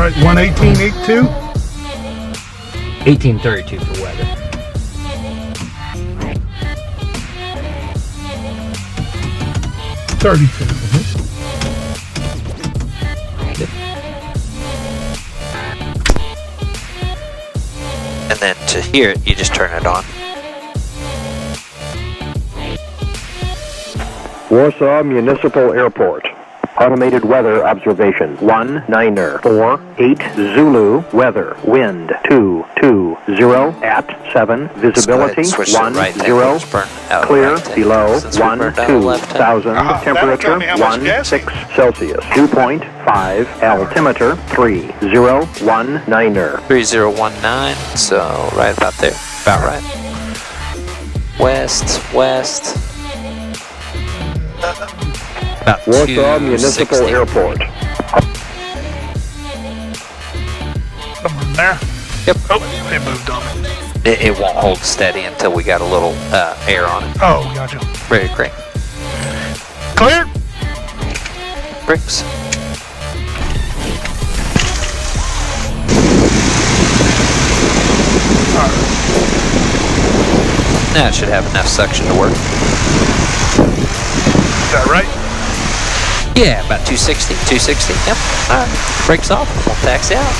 All right, 118.82. 1832 for weather. And then to hear it, you just turn it on. Warsaw Municipal Airport. Automated weather observation. 19er48 Zulu. Weather. Wind 220 at 7. Visibility 10. Clear below 12,000. Temperature 16 Celsius. Dew point 5. Altimeter 3019er. 3019. So right about there. About right. West. About Warsaw Municipal Airport. Somewhere in there. Yep. Oh, it moved on me. It won't hold steady until we got a little air on it. Oh, gotcha. Ready to crank. Clear. Brakes. All right. Now it should have enough suction to work. Is that right? Yeah, about 260. 260. Yep. All right. Brakes off. We'll taxi out.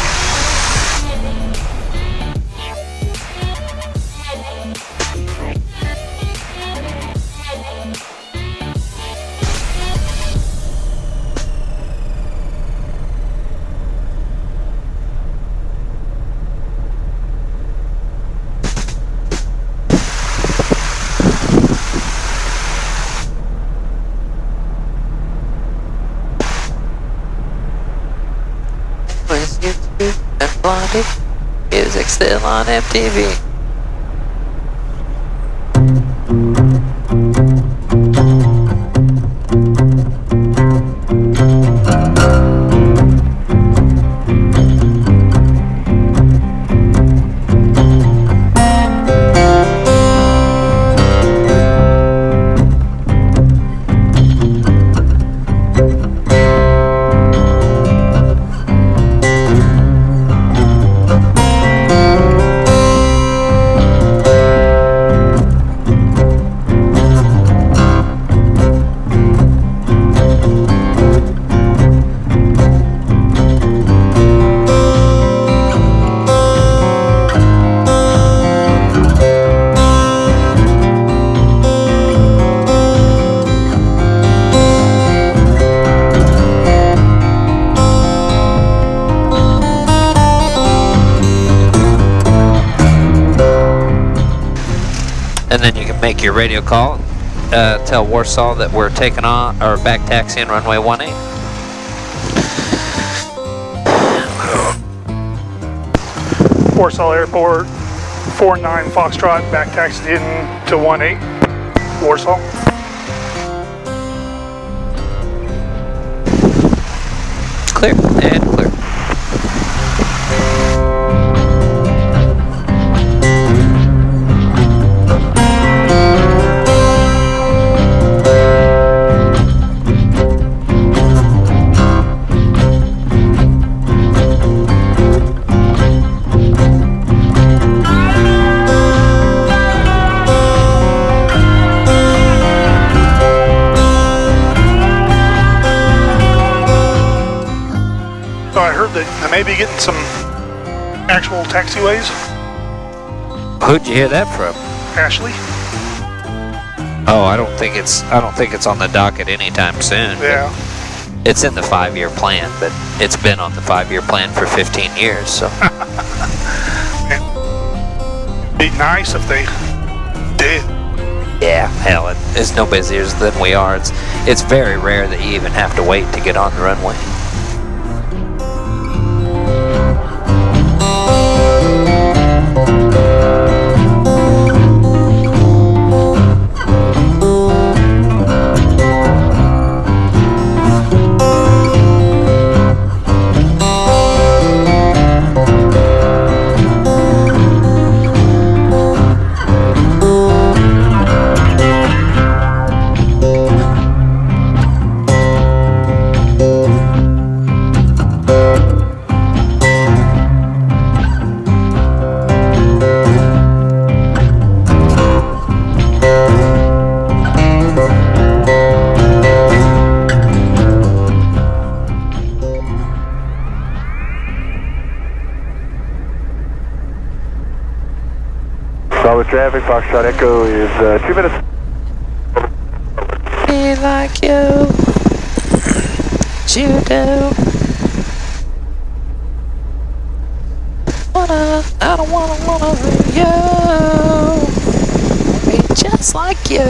Music still on MTV. And then you can make your radio call, tell Warsaw that we're taking on or back taxiing runway 18. Warsaw Airport, 49 Foxtrot, back taxied in to 18. Warsaw. Clear and clear. That I may be getting some actual taxiways. Who'd you hear that from? Ashley. Oh, I don't think it's on the docket anytime soon. Yeah. It's in the 5-year plan, but it's been on the 5-year plan for 15 years, so. It'd be nice if they did. Yeah, hell, it's no busier than we are. It's very rare that you even have to wait to get on the runway. with traffic, Foxtrot Echo is 2 minutes. Be like you, you do. I don't wanna you. Be just like you.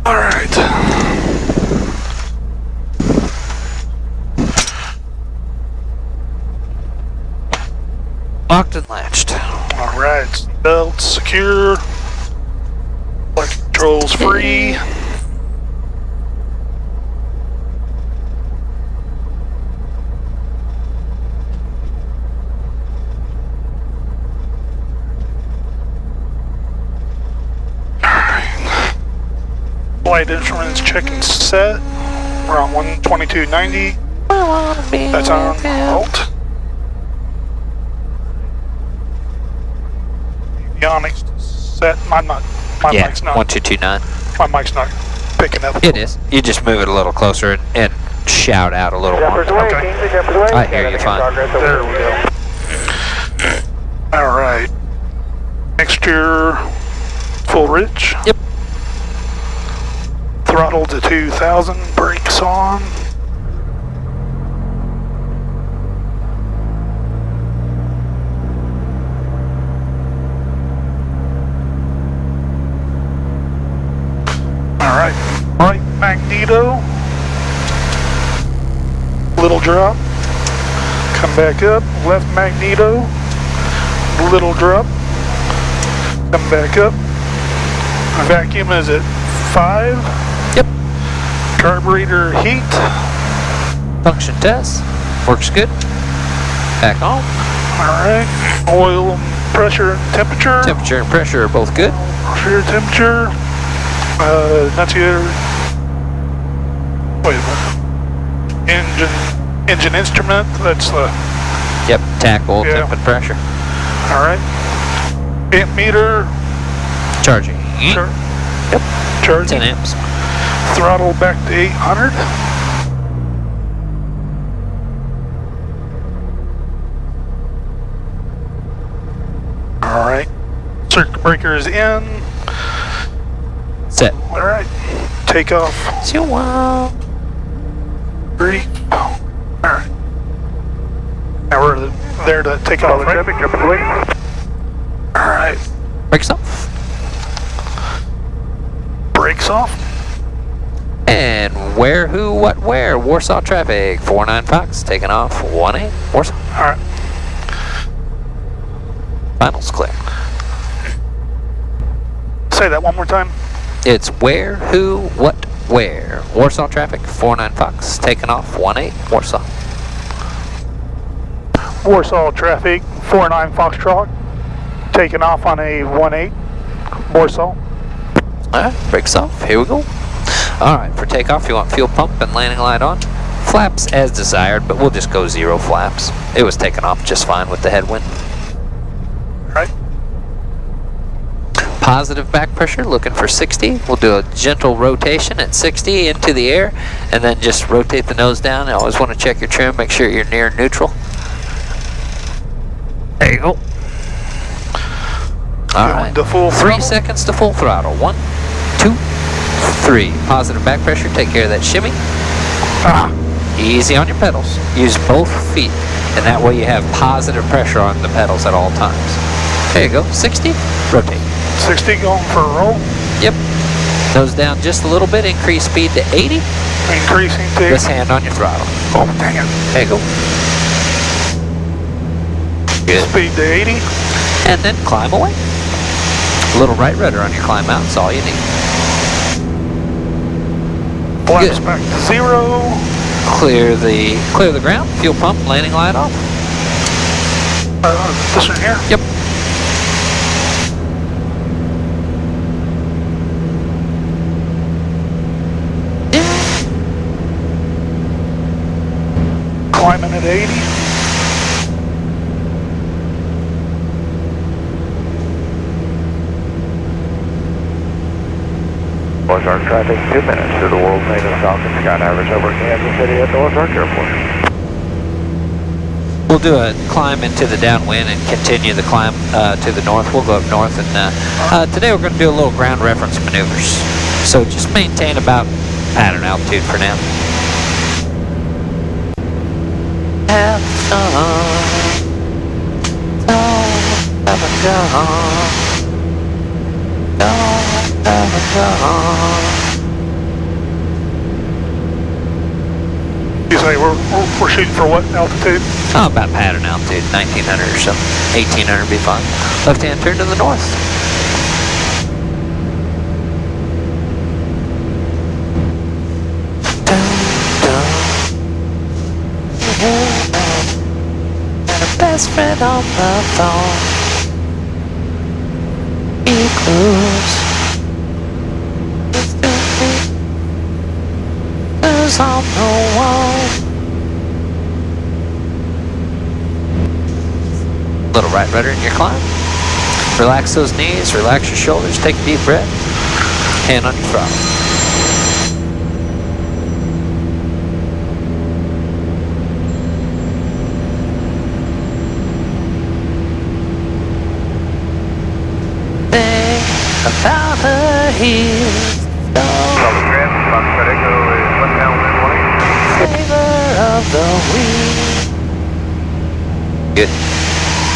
All right. Locked and latched. All right. Belts secure. Flight controls free. Flight instruments checking set. We're on 122.90. That's on halt. Avionics set. My Yeah, mic's not. 1229. My mic's not picking up. It is. You just move it a little closer and shout out a little more. Okay. I hear you fine. There we go. All right. Mixture full rich. Yep. Throttle to 2,000. Brakes on. All right. Right magneto. Little drop. Come back up. Left magneto. Little drop. Come back up. Vacuum is at 5. Yep. Carburetor heat. Function test. Works good. Back on. Alright. Oil, pressure, and temperature. Temperature and pressure are both good. Pressure, temperature. That's your. Wait a minute. Engine instrument. That's the. Yep. Tackle, Yeah. temp and pressure. Alright. Amp meter. Charging. Yep. 10 Charging. amps. Throttle back to 800. Alright. Circuit breaker is in. Set. Alright. Takeoff. See you while. 3. Alright. Now we're there to take off, right? Alright. Brakes off. Brakes off. And where, who, what, where? Warsaw traffic. 49 Fox. Taking off. 18 Warsaw. Alright. Finals clear. Say that one more time. It's where, who, what, where? Warsaw traffic. 49 Fox. Taking off. 18 Warsaw. Warsaw traffic. 49 Foxtrot. Taking off on a 18 Warsaw. Alright, brakes off. Here we go. Alright, for takeoff, you want fuel pump and landing light on. Flaps as desired, but we'll just go 0 flaps. It was taken off just fine with the headwind. Right. Positive back pressure, looking for 60. We'll do a gentle rotation at 60 into the air, and then just rotate the nose down. You always want to check your trim, make sure you're near neutral. There you go. Alright, To full 3 throttle. seconds to full throttle. 1, 2, 3. Positive back pressure, take care of that shimmy. Easy on your pedals. Use both feet, and that way you have positive pressure on the pedals at all times. There you go, 60, rotate. 60 going for a roll. Yep. Nose down just a little bit, increase speed to 80. Increasing to. This hand on your throttle. Oh, dang it. There you go. Good. Speed to 80. And then climb away. A little right rudder on your climb out is all you need. Flaps Good. back to 0. Clear the ground, fuel pump, landing light off. This one here. Yep. Climbing at 80. Ozark traffic, 2 minutes to the world famous Falcon Skydiver's over Kansas City at the Ozark Airport. We'll do a climb into the downwind and continue the climb to the north. We'll go up north, and today we're going to do a little ground reference maneuvers. So just maintain about pattern altitude for now. Have fun. Don't have a gun. Don't have a gun. You say we're shooting for what altitude? Oh, about pattern altitude, 1900 or something. 1800 would be fine. Left hand turn to the north. And a best friend on the phone. Be close. There's on the wall. Little right rudder in your climb. Relax those knees, relax your shoulders, take a deep breath. Hand on your throttle. Think about her heels. Flavor of the week. Good.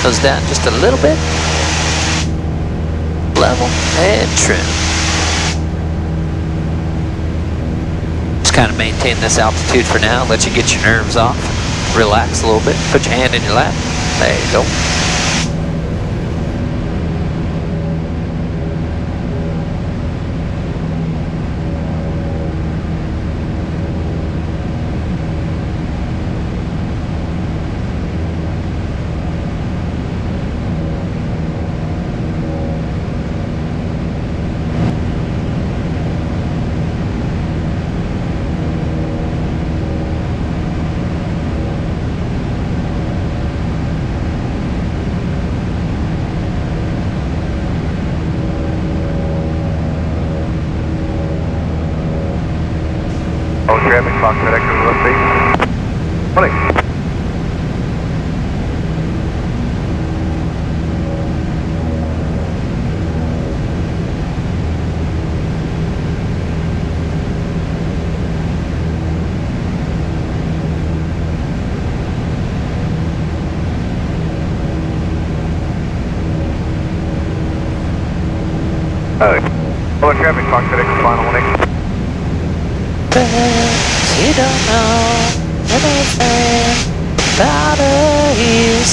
Goes down just a little bit. Level and trim. Just kind of maintain this altitude for now. Let you get your nerves off. Relax a little bit. Put your hand in your lap. There you go. Traffic, Fox FedEx, left base. Morning. Hello, traffic, Fox FedEx, final warning. You don't know anything about her heels.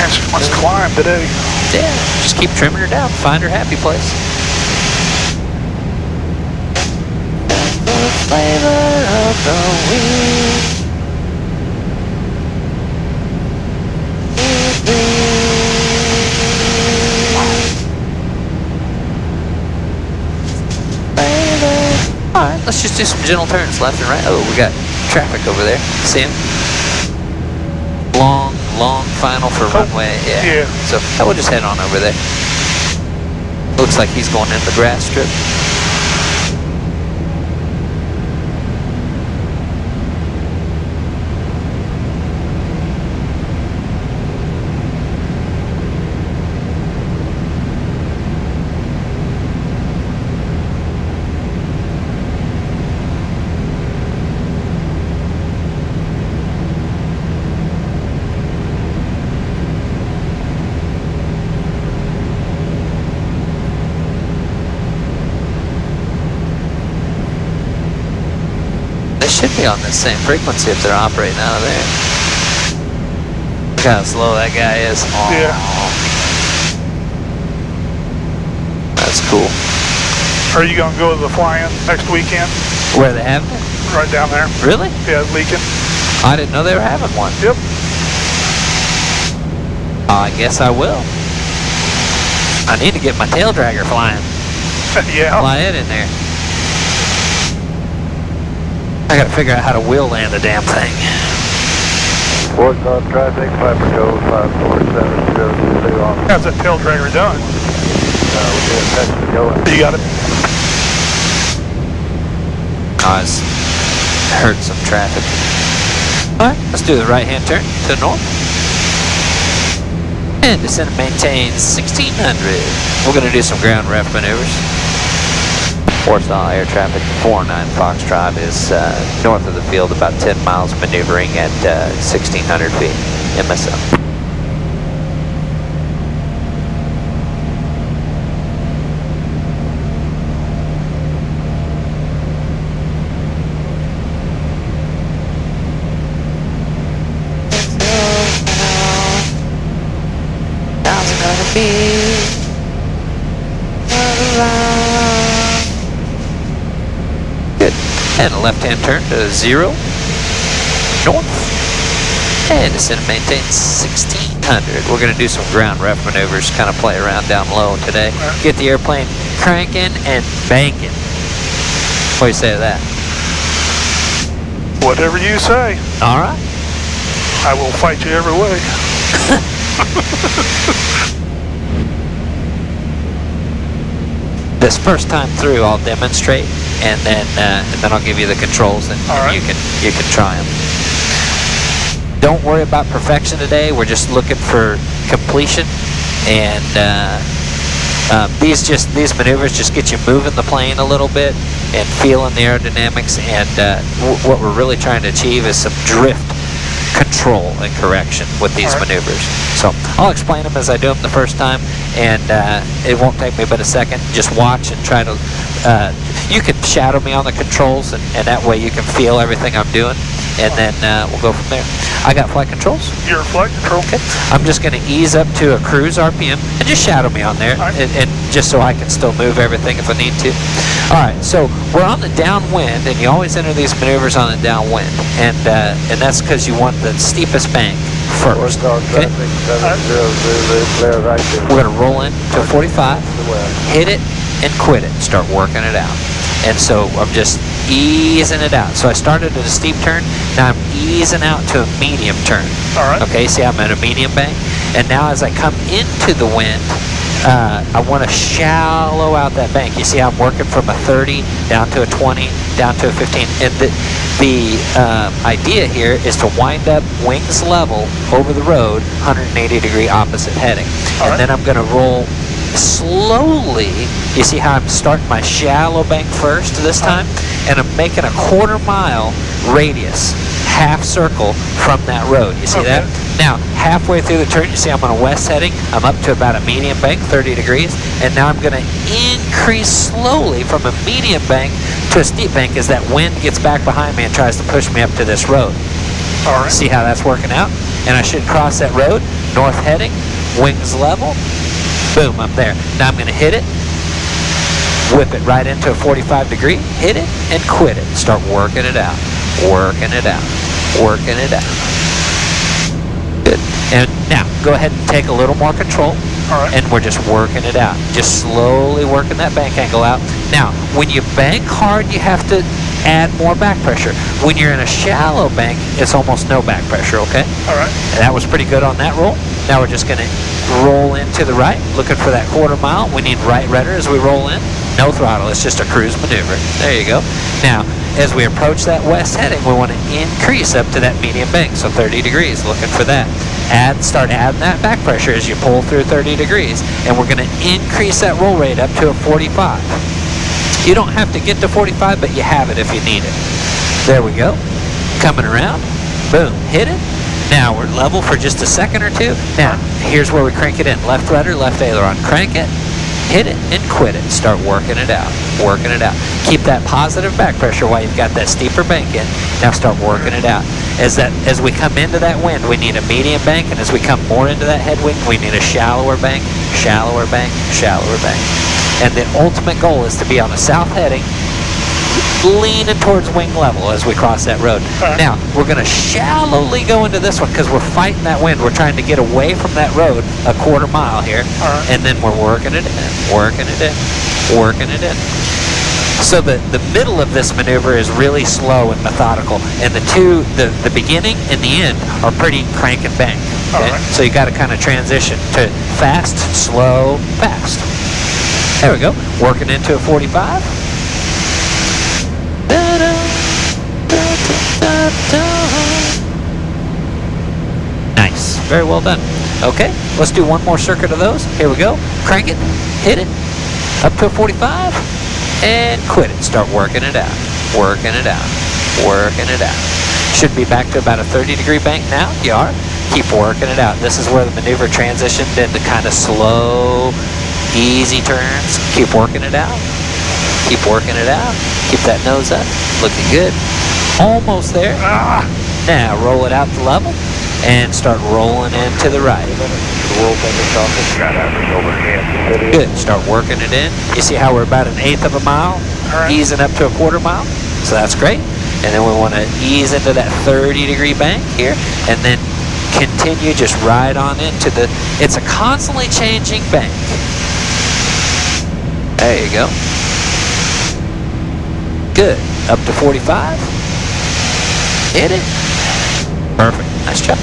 She wants to climb today. Yeah, just keep trimming her down. Find her happy place. The flavor of the week. Alright, let's just do some gentle turns left and right. Oh, we got traffic over there. See him? Long final for runway. Yeah. So we'll just head on over there. Looks like he's going in the grass strip. Should be on the same frequency if they're operating out of there. Look how slow that guy is. Aww. Yeah. That's cool. Are you going to go to the fly-in next weekend? Where they having it? Right down there. Really? Yeah, leaking. I didn't know they were having one. Yep. I guess I will. I need to get my tail dragger flying. Yeah. Fly it in there. I gotta figure out how to wheel land the damn thing. Board on traffic, Piper Go 54702 on. How's that tail dragger done? We'll get a test to go in. You got it? I was heard some traffic. Alright, let's do the right hand turn to the north. And descend and maintain 1600. We're gonna do some ground ref maneuvers. Warsaw air traffic 49 Foxtrot is north of the field, about 10 miles, maneuvering at 1600 feet MSL. Good. And a left-hand turn to 0 north. And descend and maintain 1600. We're going to do some ground ref maneuvers, kind of play around down low today. Get the airplane cranking and banking. What do you say to that? Whatever you say. All right. I will fight you every way. This first time through, I'll demonstrate, and then I'll give you the controls, and right. you can try them. Don't worry about perfection today. We're just looking for completion, and these maneuvers just get you moving the plane a little bit and feeling the aerodynamics. And what we're really trying to achieve is some drift control and correction with these maneuvers. So I'll explain them as I do them the first time, and it won't take me but a second. Just watch and try to, you can shadow me on the controls, and that way you can feel everything I'm doing, and then we'll go from there. I got flight controls. Your flight control. Okay. I'm just going to ease up to a cruise RPM and just shadow me on there, and just so I can still move everything if I need to. All right, so we're on the downwind, and you always enter these maneuvers on the downwind, and that's because you want the steepest bank first. Okay? We're going to roll in to 45, hit it, and quit it. Start working it out. And so I'm just easing it out. So I started at a steep turn, now I'm easing out to a medium turn. All right. Okay, see I'm at a medium bank, and now as I come into the wind, I want to shallow out that bank. You see I'm working from a 30 down to a 20, down to a 15, and the idea here is to wind up wings level over the road, 180 degree opposite heading. And then I'm going to roll slowly. You see how I'm starting my shallow bank first this time, and I'm making a quarter-mile radius, half circle from that road. You see that? Now, halfway through the turn, you see I'm on a west heading. I'm up to about a medium bank, 30 degrees, and now I'm going to increase slowly from a medium bank to a steep bank as that wind gets back behind me and tries to push me up to this road. All right. See how that's working out? And I should cross that road, north heading, wings level. Boom, I'm there. Now I'm going to hit it, whip it right into a 45 degree, hit it, and quit it. Start working it out, working it out, working it out. Good. And now, go ahead and take a little more control. All right. And we're just working it out. Just slowly working that bank angle out. Now, when you bank hard, you have to add more back pressure. When you're in a shallow bank, it's almost no back pressure, okay? All right. And that was pretty good on that roll. Now we're just going to roll in to the right, looking for that quarter mile. We need right rudder as we roll in. No throttle, it's just a cruise maneuver. There you go. Now, as we approach that west heading, we want to increase up to that medium bank, so 30 degrees, looking for that. Start adding that back pressure as you pull through 30 degrees, and we're going to increase that roll rate up to a 45. You don't have to get to 45, but you have it if you need it. There we go. Coming around, boom, hit it. Now we're level for just a second or two. Now, here's where we crank it in. Left rudder, left aileron, crank it, hit it, and quit it. Start working it out, working it out. Keep that positive back pressure while you've got that steeper bank in. Now start working it out. As we come into that wind, we need a medium bank, and as we come more into that headwind, we need a shallower bank, shallower bank, shallower bank. And the ultimate goal is to be on the south heading, leaning towards wing level as we cross that road. Now, we're going to shallowly go into this one because we're fighting that wind. We're trying to get away from that road a quarter mile here, and then we're working it in, working it in, working it in. So the middle of this maneuver is really slow and methodical, and the beginning and the end are pretty crank and bang. Okay? All right. So you got to kind of transition to fast, slow, fast. There we go. Working into a 45. Da-da, da-da-da-da. Nice. Very well done. Okay, let's do one more circuit of those. Here we go. Crank it, hit it, up to a 45, and quit it. Start working it out. Working it out. Working it out. Should be back to about a 30-degree bank now. You are. Keep working it out. This is where the maneuver transitioned into kind of slow, easy turns. Keep working it out. Keep working it out. Keep that nose up. Looking good. Almost there. Now roll it out to level and start rolling into the right. Good. Start working it in. You see how we're about 1/8 of a mile, easing up to a 1/4 mile. So that's great. And then we want to ease into that 30-degree bank here, and then continue just right on into the. It's a constantly changing bank. There you go. Good. Up to 45. Hit it. Perfect. Nice job.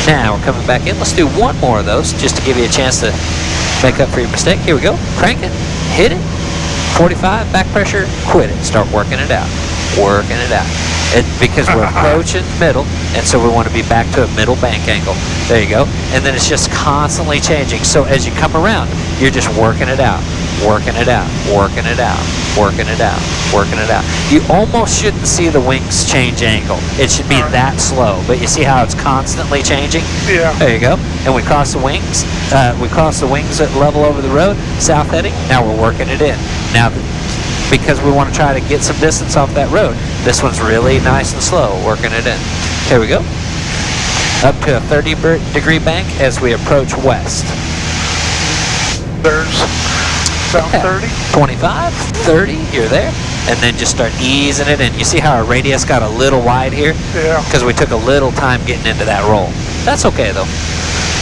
Now we're coming back in. Let's do one more of those just to give you a chance to make up for your mistake. Here we go. Crank it. Hit it. 45. Back pressure. Quit it. Start working it out. Working it out. Because we're approaching middle, and so we want to be back to a middle bank angle. There you go. And then it's just constantly changing. So as you come around, you're just working it out. Working it out. Working it out. Working it out. Working it out. You almost shouldn't see the wings change angle. It should be that slow, but you see how it's constantly changing? Yeah. There you go. And we cross the wings. We cross the wings at level over the road, south heading. Now we're working it in. Now, because we want to try to get some distance off that road, this one's really nice and slow, working it in. Here we go. Up to a 30-degree bank as we approach west. There's about 30. 25, 30, you're there. And then just start easing it in. You see how our radius got a little wide here? Yeah. Because we took a little time getting into that roll. That's okay though.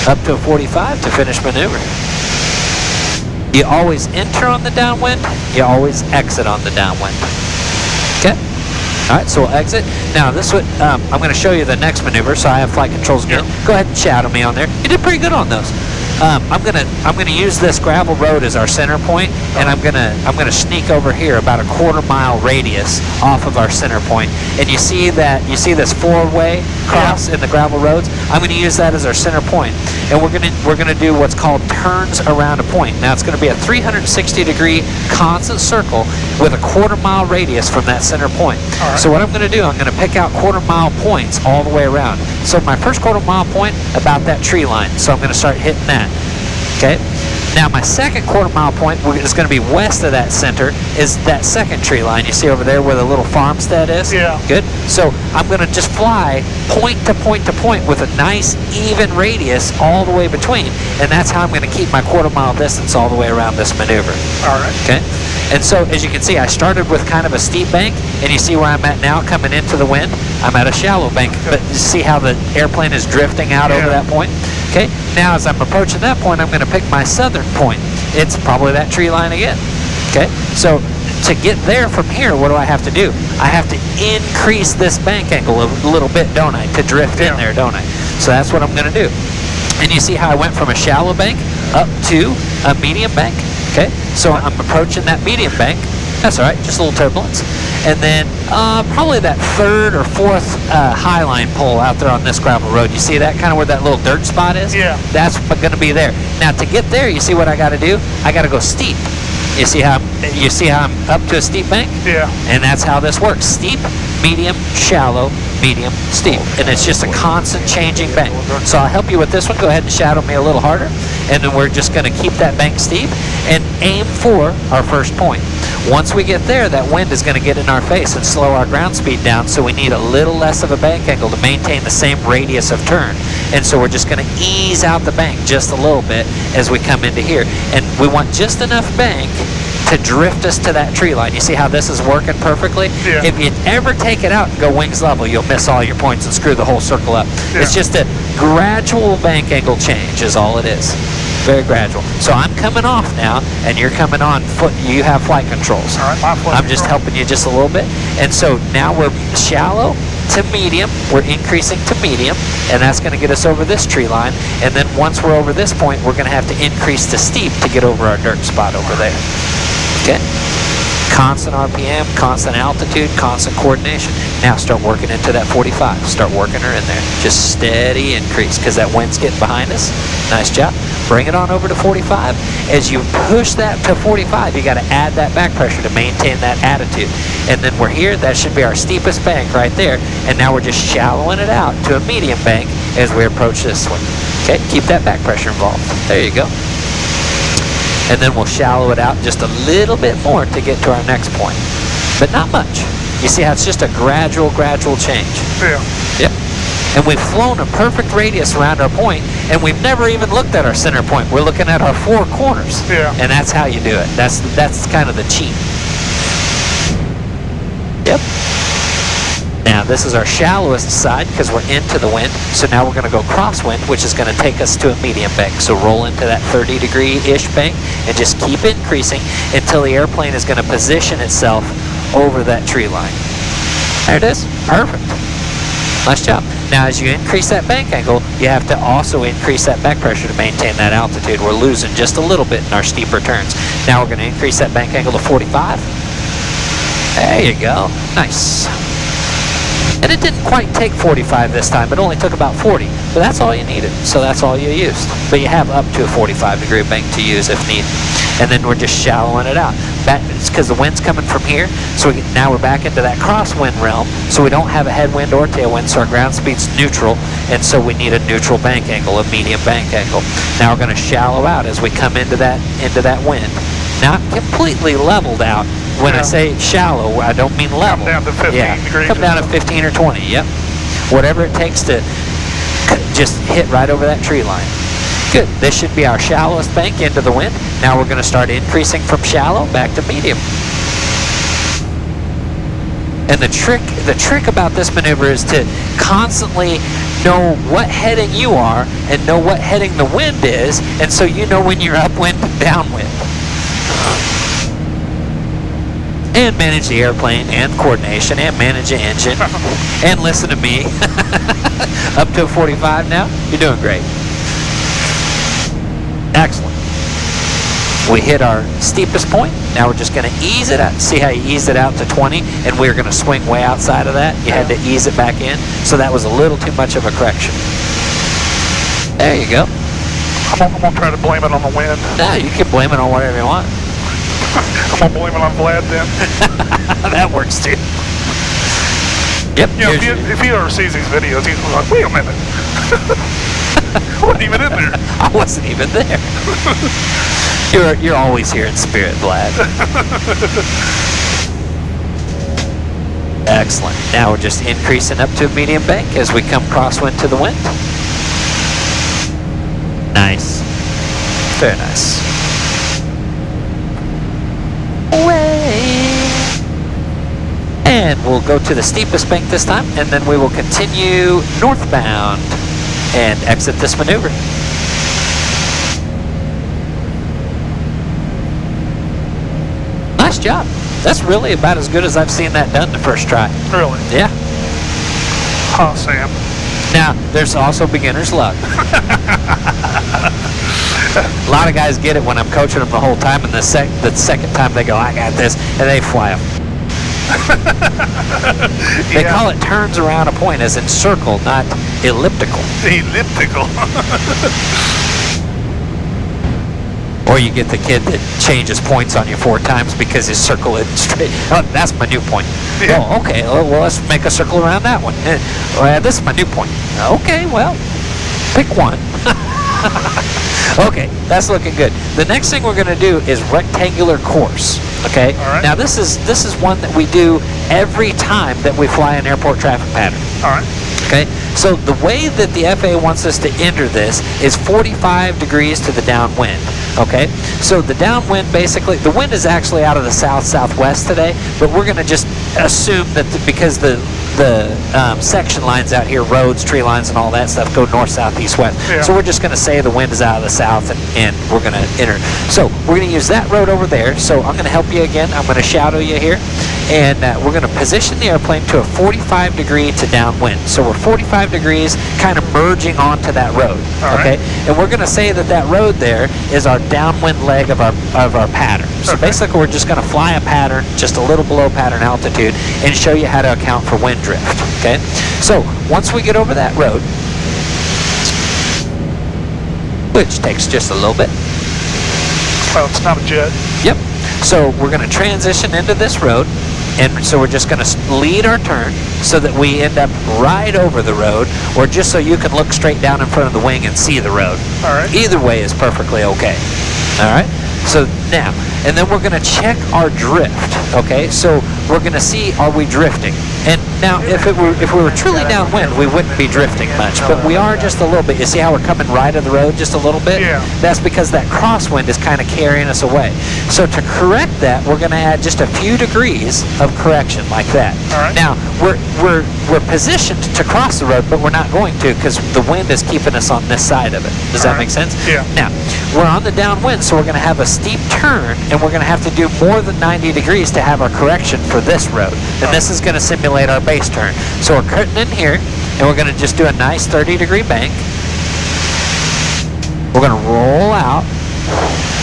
Up to a 45 to finish maneuver. You always enter on the downwind, you always exit on the downwind. Okay? Alright, so we'll exit. Now this would, I'm going to show you the next maneuver, so I have flight controls again. Go ahead and shadow me on there. You did pretty good on those. I'm gonna use this gravel road as our center point, and I'm gonna sneak over here about a 1/4 mile radius off of our center point. And you see this 4-way cross in the gravel roads. I'm gonna use that as our center point, and we're gonna do what's called turns around a point. Now it's gonna be a 360-degree constant circle with a 1/4 mile radius from that center point. Right. So what I'm gonna do, I'm gonna pick out 1/4 mile points all the way around. So my first 1/4 mile point about that tree line. So I'm gonna start hitting that. Okay. Now my second 1/4 mile point is going to be west of that center, is that second tree line. You see over there where the little farmstead is? Yeah. Good. So I'm going to just fly point to point to point with a nice even radius all the way between, and that's how I'm going to keep my 1/4 mile distance all the way around this maneuver. All right. Okay. And so as you can see, I started with kind of a steep bank, and you see where I'm at now coming into the wind? I'm at a shallow bank, but you see how the airplane is drifting out over that point? Okay, now as I'm approaching that point, I'm going to pick my southern point. It's probably that tree line again. Okay, so to get there from here, what do I have to do? I have to increase this bank angle a little bit, don't I? To drift in there, don't I? So that's what I'm going to do. And you see how I went from a shallow bank up to a medium bank? Okay, so I'm approaching that medium bank. That's all right, just a little turbulence. And then probably that 3rd or 4th highline pole out there on this gravel road. You see that kind of where that little dirt spot is? Yeah. That's going to be there. Now to get there, you see what I got to do? I got to go steep. You see how I'm up to a steep bank? Yeah. And that's how this works. Steep, medium, shallow, medium, steep. And it's just a constant changing bank. So I'll help you with this one. Go ahead and shadow me a little harder. And then we're just going to keep that bank steep and aim for our first point. Once we get there, that wind is going to get in our face and slow our ground speed down, so we need a little less of a bank angle to maintain the same radius of turn. And so we're just going to ease out the bank just a little bit as we come into here. And we want just enough bank to drift us to that tree line. You see how this is working perfectly? Yeah. If you ever take it out and go wings level, you'll miss all your points and screw the whole circle up. Yeah. It's just a gradual bank angle change is all it is. Very gradual. So I'm coming off now, and you're coming on foot. You have flight controls. All right, my flight I'm just control. helping you just a little bit. And so now we're shallow to medium. We're increasing to medium, and that's going to get us over this tree line. And then once we're over this point, we're going to have to increase to steep to get over our dirt spot over there. Okay? Constant RPM, constant altitude, constant coordination. Now start working into that 45. Start working her in there. Just steady increase, because that wind's getting behind us. Nice job. Bring it on over to 45. As you push that to 45, you got to add that back pressure to maintain that attitude. And then we're here. That should be our steepest bank right there. And now we're just shallowing it out to a medium bank as we approach this one. Okay, keep that back pressure involved. There you go. And then we'll shallow it out just a little bit more to get to our next point. But not much. You see how it's just a gradual change. Yeah. Yep. And we've flown a perfect radius around our point, and we've never even looked at our center point. We're looking at our 4 corners. Yeah. And that's how you do it. That's kind of the cheat. Yep. Now this is our shallowest side because we're into the wind. So now we're going to go crosswind, which is going to take us to a medium bank. So roll into that 30-degree-ish bank and just keep increasing until the airplane is going to position itself over that tree line. There it is. Perfect. Nice job. Now as you increase that bank angle, you have to also increase that back pressure to maintain that altitude. We're losing just a little bit in our steeper turns. Now we're going to increase that bank angle to 45. There you go. Nice. And it didn't quite take 45 this time. It only took about 40. But that's all you needed. So that's all you used. But you have up to a 45-degree bank to use if needed. And then we're just shallowing it out. It's because the wind's coming from here. So now we're back into that crosswind realm. So we don't have a headwind or tailwind. So our ground speed's neutral. And so we need a neutral bank angle, a medium bank angle. Now we're going to shallow out as we come into that wind. Not completely leveled out. When I say shallow, I don't mean level. Come down to 15 degrees. Come down to 15 or 20, yep. Whatever it takes to just hit right over that tree line. Good. This should be our shallowest bank into the wind. Now we're going to start increasing from shallow back to medium. And the trick about this maneuver is to constantly know what heading you are and know what heading the wind is, and so you know when you're upwind and downwind. And manage the airplane, and coordination, and manage the engine, and listen to me. Up to a 45 now? You're doing great. Excellent. We hit our steepest point. Now we're just going to ease it out. See how you eased it out to 20, and we're going to swing way outside of that? You had to ease it back in, so that was a little too much of a correction. There you go. I'm going to try to blame it on the wind. No, you can blame it on whatever you want. I'm going to blame it on Vlad then. That works too. Yep. You know, if he ever sees these videos, he's like, wait a minute. I wasn't even in there. I wasn't even there. You're always here in spirit, Vlad. Excellent. Now we're just increasing up to a medium bank as we come crosswind to the wind. Nice. Very nice. And we'll go to the steepest bank this time, and then we will continue northbound and exit this maneuver. Nice job. That's really about as good as I've seen that done the first try. Really? Yeah. Huh, Sam. Now, there's also beginner's luck. A lot of guys get it when I'm coaching them the whole time, and the second time they go, I got this, and they fly up. They call it turns around a point, as in circle, not elliptical. Elliptical. Or you get the kid that changes points on you 4 times because his circle isn't straight. Oh, that's my new point. Yeah. Oh, okay, well, let's make a circle around that one. Well, this is my new point. Okay, well, pick one. Okay, that's looking good. The next thing we're going to do is rectangular course. Okay. All right. Now this is one that we do every time that we fly an airport traffic pattern. All right. Okay. So the way that the FAA wants us to enter this is 45 degrees to the downwind. Okay. So the downwind, basically, the wind is actually out of the south-southwest today, but we're going to just assume that because the section lines out here, roads, tree lines, and all that stuff go north, south, east, west. Yeah. So we're just going to say the wind is out of the south, and we're going to enter. So we're going to use that road over there. So I'm going to help you again. I'm going to shadow you here, and we're going to position the airplane to a 45 degree to downwind. So we're 45 degrees, kind of merging onto that road. All okay, right. and we're going to say that road there is our downwind leg of our pattern. So Okay. basically, we're just going to fly a pattern just a little below pattern altitude and show you how to account for wind drift. Okay, so once we get over that road, which takes just a little bit. Well, it's not a jet. Yep. So we're going to transition into this road, and so we're just going to lead our turn so that we end up right over the road, or just so you can look straight down in front of the wing and see the road. All right. Either way is perfectly okay. All right. So now, and then we're going to check our drift. Okay. So we're going to see, are we drifting? And now, if we were truly downwind, we wouldn't be drifting much, but we are just a little bit. You see how we're coming right of the road just a little bit? Yeah. That's because that crosswind is kind of carrying us away. So to correct that, we're going to add just a few degrees of correction like that. All right. Now, we're positioned to cross the road, but we're not going to because the wind is keeping us on this side of it. Does that make sense? Yeah. Now, we're on the downwind, so we're going to have a steep turn, and we're going to have to do more than 90 degrees to have our correction for this road. And this is going to simulate our base turn. So we're cutting in here, and we're going to just do a nice 30-degree bank. We're going to roll out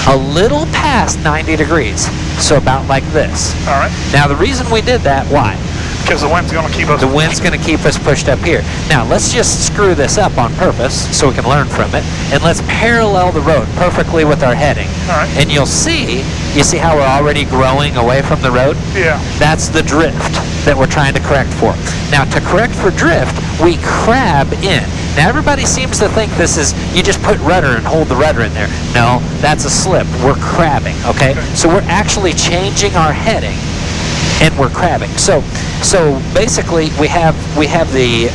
a little past 90 degrees, so about like this. All right. Now, the reason we did that, why? Because the wind's going to keep us. The wind's going to keep us pushed up here. Now, let's just screw this up on purpose so we can learn from it, and let's parallel the road perfectly with our heading. All right. And you see how we're already growing away from the road? Yeah. That's the drift that we're trying to correct for. Now, to correct for drift, we crab in. Now, everybody seems to think this is, you just put rudder and hold the rudder in there. No, that's a slip. We're crabbing, okay? So we're actually changing our heading, and we're crabbing. So basically, we have the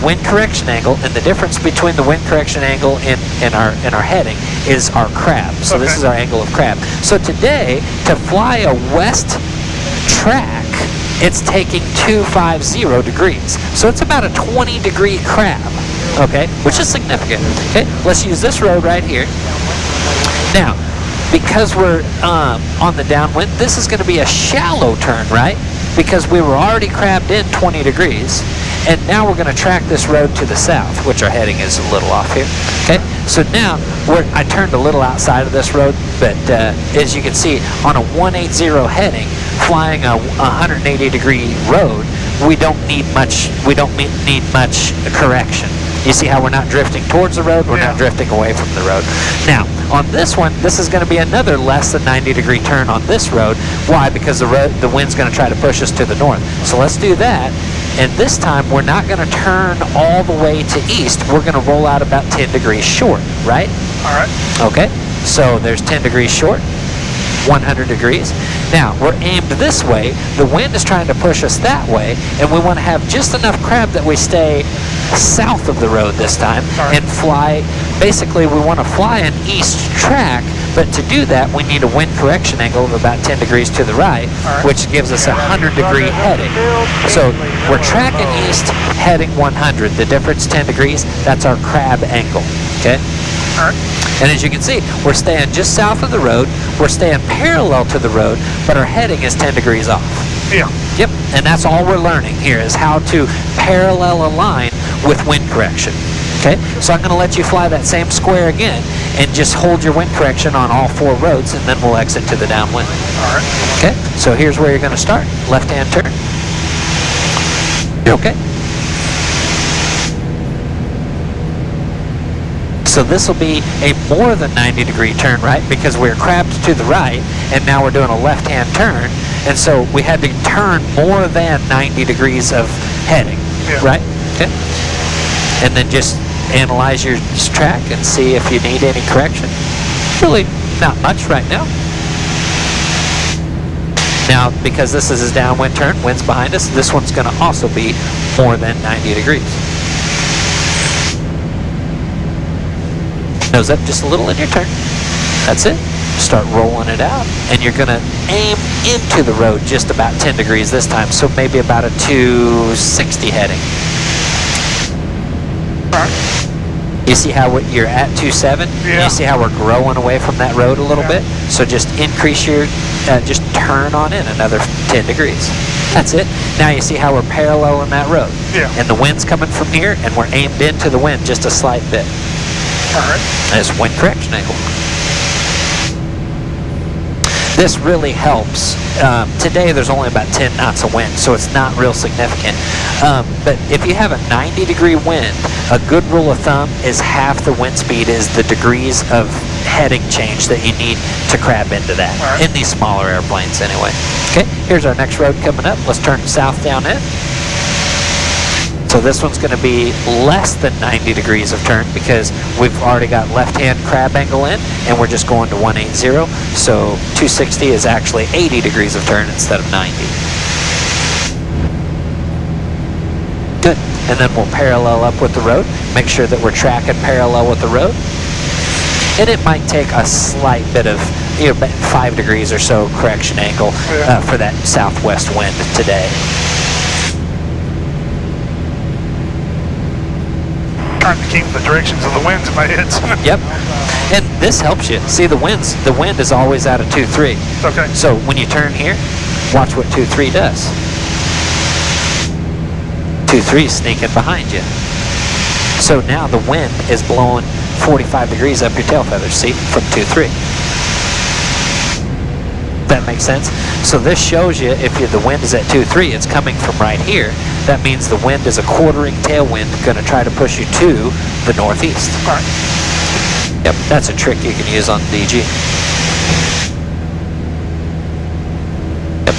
wind correction angle, and the difference between the wind correction angle and our heading is our crab. So this is our angle of crab. So today, to fly a west track, it's taking 250 degrees. So it's about a 20-degree crab, okay, which is significant. Okay, let's use this road right here. Now, because we're on the downwind, this is going to be a shallow turn, right? Because we were already crabbed in 20 degrees, and now we're going to track this road to the south, which our heading is a little off here. Okay, so now I turned a little outside of this road, but as you can see, on a 180 heading, flying a 180-degree road, we don't need much correction. You see how we're not drifting towards the road, we're not drifting away from the road. Now, on this one, this is going to be another less than 90-degree turn on this road. Why? Because the wind's going to try to push us to the north. So let's do that. And this time, we're not going to turn all the way to east. We're going to roll out about 10 degrees short, right? All right. Okay, so there's 10 degrees short, 100 degrees. Now, we're aimed this way. The wind is trying to push us that way, and we want to have just enough crab that we stay south of the road this time and fly. Basically, we want to fly an east track, but to do that, we need a wind correction angle of about 10 degrees to the right, which gives us a 100-degree heading. So we're tracking east, heading 100. The difference, 10 degrees, that's our crab angle, okay? All right. And as you can see, we're staying just south of the road, we're staying parallel to the road, but our heading is 10 degrees off. Yeah. Yep, and that's all we're learning here is how to parallel a line with wind correction. Okay, so I'm going to let you fly that same square again and just hold your wind correction on all four roads, and then we'll exit to the downwind. All right. Okay, so here's where you're going to start. Left-hand turn. Okay. So this will be a more than 90-degree turn, right? Because we're crabbed to the right, and now we're doing a left-hand turn, and so we had to turn more than 90 degrees of heading, right? Okay. And then just analyze your track and see if you need any correction. Really not much right now. Now, because this is a downwind turn, wind's behind us, this one's going to also be more than 90 degrees. Nose up just a little in your turn. That's it. start rolling it out, and you're going to aim into the road just about 10 degrees this time, so maybe about a 260 heading. You see how you're at 2.7? Yeah. You see how we're growing away from that road a little bit? So just increase your, just turn on in another 10 degrees. That's it. Now you see how we're paralleling that road. Yeah. And the wind's coming from here, and we're aimed into the wind just a slight bit. All right. That's wind correction angle. This really helps. Today there's only about 10 knots of wind, so it's not real significant. But if you have a 90-degree wind, a good rule of thumb is half the wind speed is the degrees of heading change that you need to crab into that, in these smaller airplanes anyway. Okay, here's our next road coming up. Let's turn south down in. So this one's going to be less than 90 degrees of turn because we've already got left-hand crab angle in, and we're just going to 180. So 260 is actually 80 degrees of turn instead of 90. Good. And then we'll parallel up with the road. Make sure that we're tracking parallel with the road. And it might take a slight bit of, 5 degrees or so correction angle for that southwest wind today. Trying to keep the directions of the winds in my head. Yep. And this helps you. See, the wind is always out of 2-3. Okay. So when you turn here, watch what 2-3 does. 2-3 is sneaking behind you. So now the wind is blowing 45 degrees up your tail feathers, see, from 2-3. That makes sense? So this shows you if the wind is at 2-3, it's coming from right here. That means the wind is a quartering tailwind going to try to push you to the northeast. All right. Yep, that's a trick you can use on DG. Yep.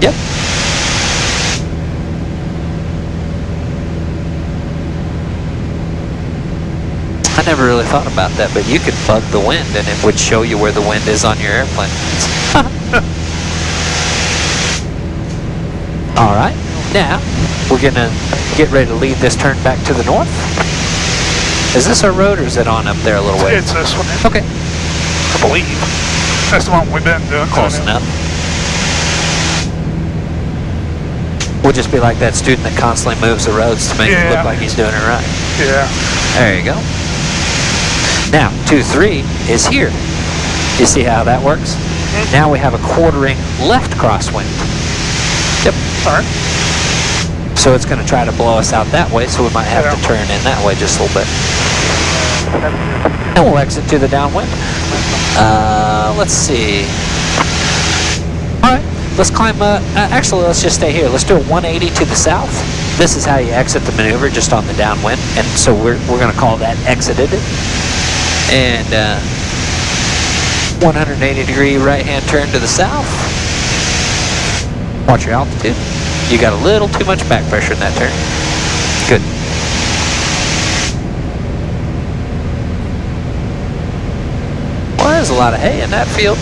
Yep. I never really thought about that, but you could bug the wind and it would show you where the wind is on your airplane. All right, now we're gonna get ready to lead this turn back to the north. Is this our road or is it on up there a little way? It's this one. Okay. I believe. That's the one we've been doing. Close enough. We'll just be like that student that constantly moves the roads to make it look like he's doing it right. Yeah. There you go. Now, 2-3 is here. You see how that works? Mm-hmm. Now we have a quartering left crosswind. Yep. All right. So it's going to try to blow us out that way, so we might have to turn in that way just a little bit. And we'll exit to the downwind. Let's see. All right, let's climb, actually let's just stay here. Let's do a 180 to the south. This is how you exit the maneuver, just on the downwind. And so we're going to call that exited. And 180 degree right hand turn to the south. Watch your altitude. You got a little too much back pressure in that turn. Good. Well, there's a lot of hay in that field.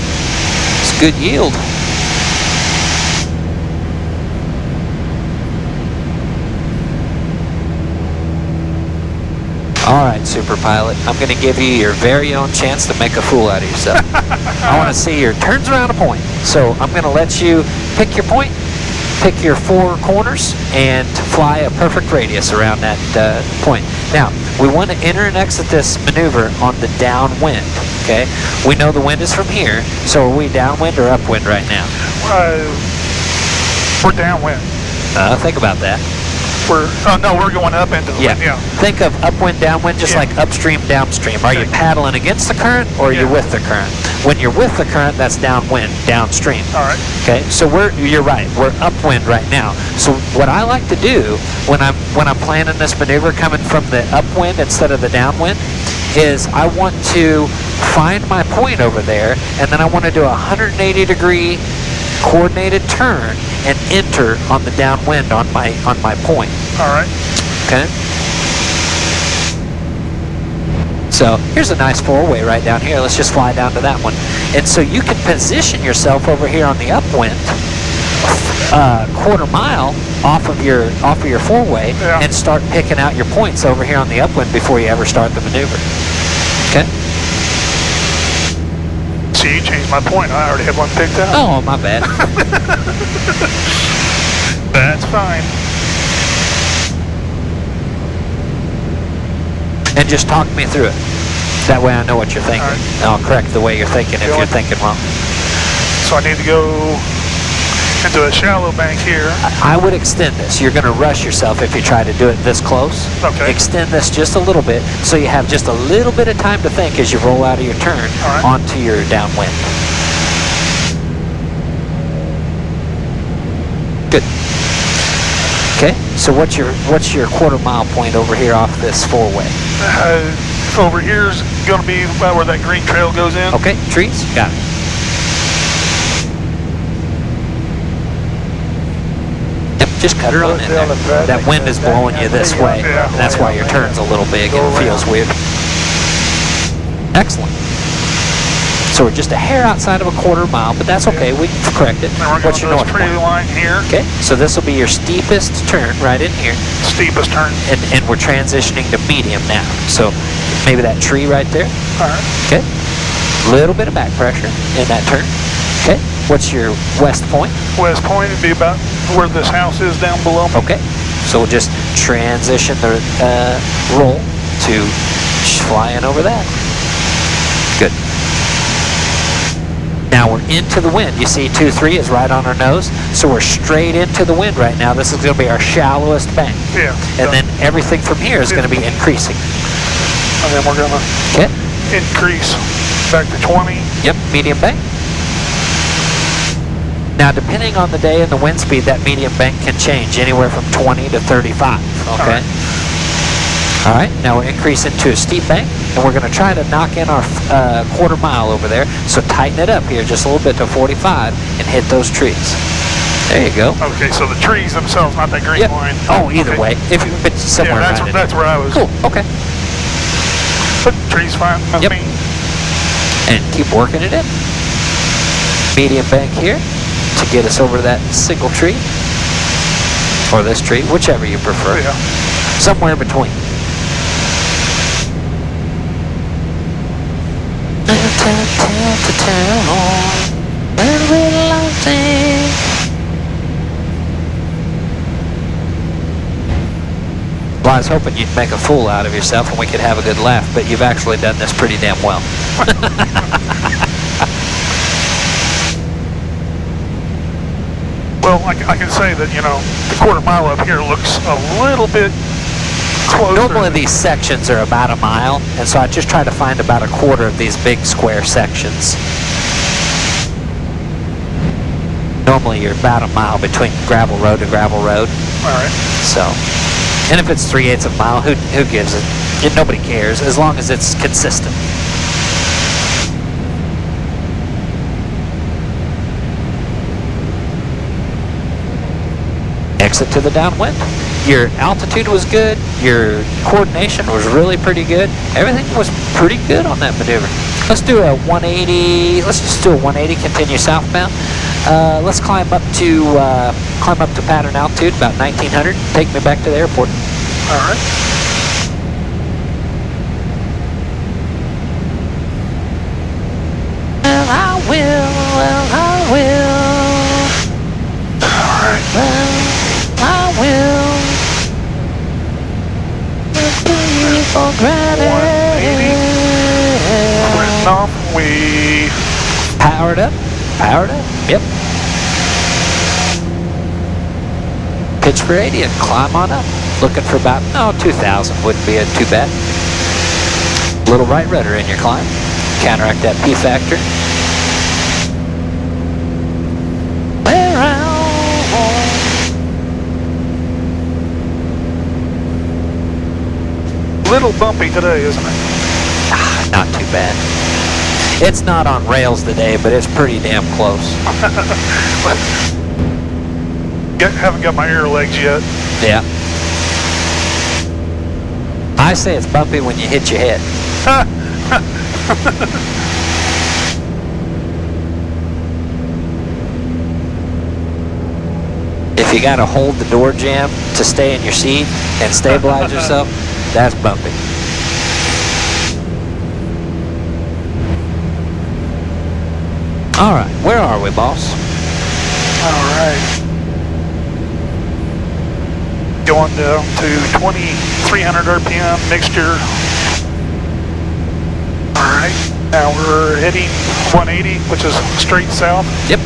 It's good yield. All right, Super Pilot, I'm going to give you your very own chance to make a fool out of yourself. I want to see your turns around a point. So I'm going to let you pick your point, pick your 4 corners, and fly a perfect radius around that point. Now, we want to enter and exit this maneuver on the downwind, okay? We know the wind is from here, so are we downwind or upwind right now? We're downwind. Think about that. No, we're going up into the wind, yeah. Think of upwind, downwind, just like upstream, downstream. Are you paddling against the current or are you with the current? When you're with the current, that's downwind, downstream. All right. Okay, so you're right, we're upwind right now. So what I like to do when I'm planning this maneuver coming from the upwind instead of the downwind is I want to find my point over there, and then I want to do a 180 degree coordinated turn and enter on the downwind on my point. All right. Okay. So here's a nice 4-way right down here. Let's just fly down to that one. And so you can position yourself over here on the upwind, quarter mile off of your 4-way, and start picking out your points over here on the upwind before you ever start the maneuver. Okay. See, you changed my point. I already had one picked out. Oh, my bad. That's fine. And just talk me through it. That way I know what you're thinking. All right. And I'll correct the way you're thinking if you're thinking wrong. So I need to go into a shallow bank here. I would extend this. You're going to rush yourself if you try to do it this close. Okay. Extend this just a little bit so you have just a little bit of time to think as you roll out of your turn All right. onto your downwind. Good. Okay, so what's your quarter-mile point over here off this four-way? Over here's going to be about where that green trail goes in. Okay, trees? Got it. Yep, just cut her on in there. That wind is blowing you this way, Yeah. and that's why your turn's a little big and it feels weird. Excellent. So we're just a hair outside of a quarter mile, but that's okay. We can correct it. Then we're going What's to your north this tree point? line here. Okay, so this will be your steepest turn right in here, Steepest turn. and we're transitioning to medium now. So maybe that tree right there. All right. Okay, little bit of back pressure in that turn. Okay, what's your west point? West point would be about where this house is down below me. Okay, so we'll just transition the roll to flying over that. Good. Now we're into the wind. You see 2-3 is right on our nose, so we're straight into the wind right now. This is going to be our shallowest bank. Yeah. And then everything from here is going to be increasing. And then we're going to Okay? increase back to 20. Yep, medium bank. Now, depending on the day and the wind speed, that medium bank can change anywhere from 20 to 35, okay? All right, now we're increasing to a steep bank, and we're going to try to knock in our quarter mile over there. So tighten it up here just a little bit to 45 and hit those trees. There you go. Okay, so the trees themselves, not that green Yep. line. Oh, either Okay. way, if you it's somewhere Yeah, around it. that's where I was. Cool. Okay. But trees fine with Yep. me. And keep working it in. Medium bank here to get us over that single tree, or this tree, whichever you prefer. Yeah. Somewhere between. Well, I was hoping you'd make a fool out of yourself and we could have a good laugh, but you've actually done this pretty damn well. Well, I can say that, you know, the quarter mile up here looks a little bit closer. Normally these sections are about a mile, and so I just try to find about a quarter of these big square sections. Normally you're about a mile between gravel road to gravel road. All right. So, and if it's 3/8 of a mile, who gives it? Nobody cares, as long as it's consistent. Exit to the downwind. Your altitude was good. Your coordination was really pretty good. Everything was pretty good on that maneuver. Let's do a 180. Let's just do a 180. Continue southbound. Let's climb up to pattern altitude, about 1900. Take me back to the airport. All right. Well, I will. Well, I will. All right. Well, I will. For granted. Clinton off. We Powered up. Powered up. Yep. Pitch for 80 and climb on up. Looking for about 2,000. Wouldn't be too bad. Little right rudder in your climb. Counteract that P factor. little bumpy today, isn't it? Not too bad. It's not on rails today, but it's pretty damn close. Haven't got my air legs yet. Yeah. I say it's bumpy when you hit your head. If you gotta hold the door jamb to stay in your seat and stabilize yourself, that's bumpy. All right, where are we, boss? All right. Going down to 2300 RPM mixture. All right. Now we're heading 180, which is straight south. Yep.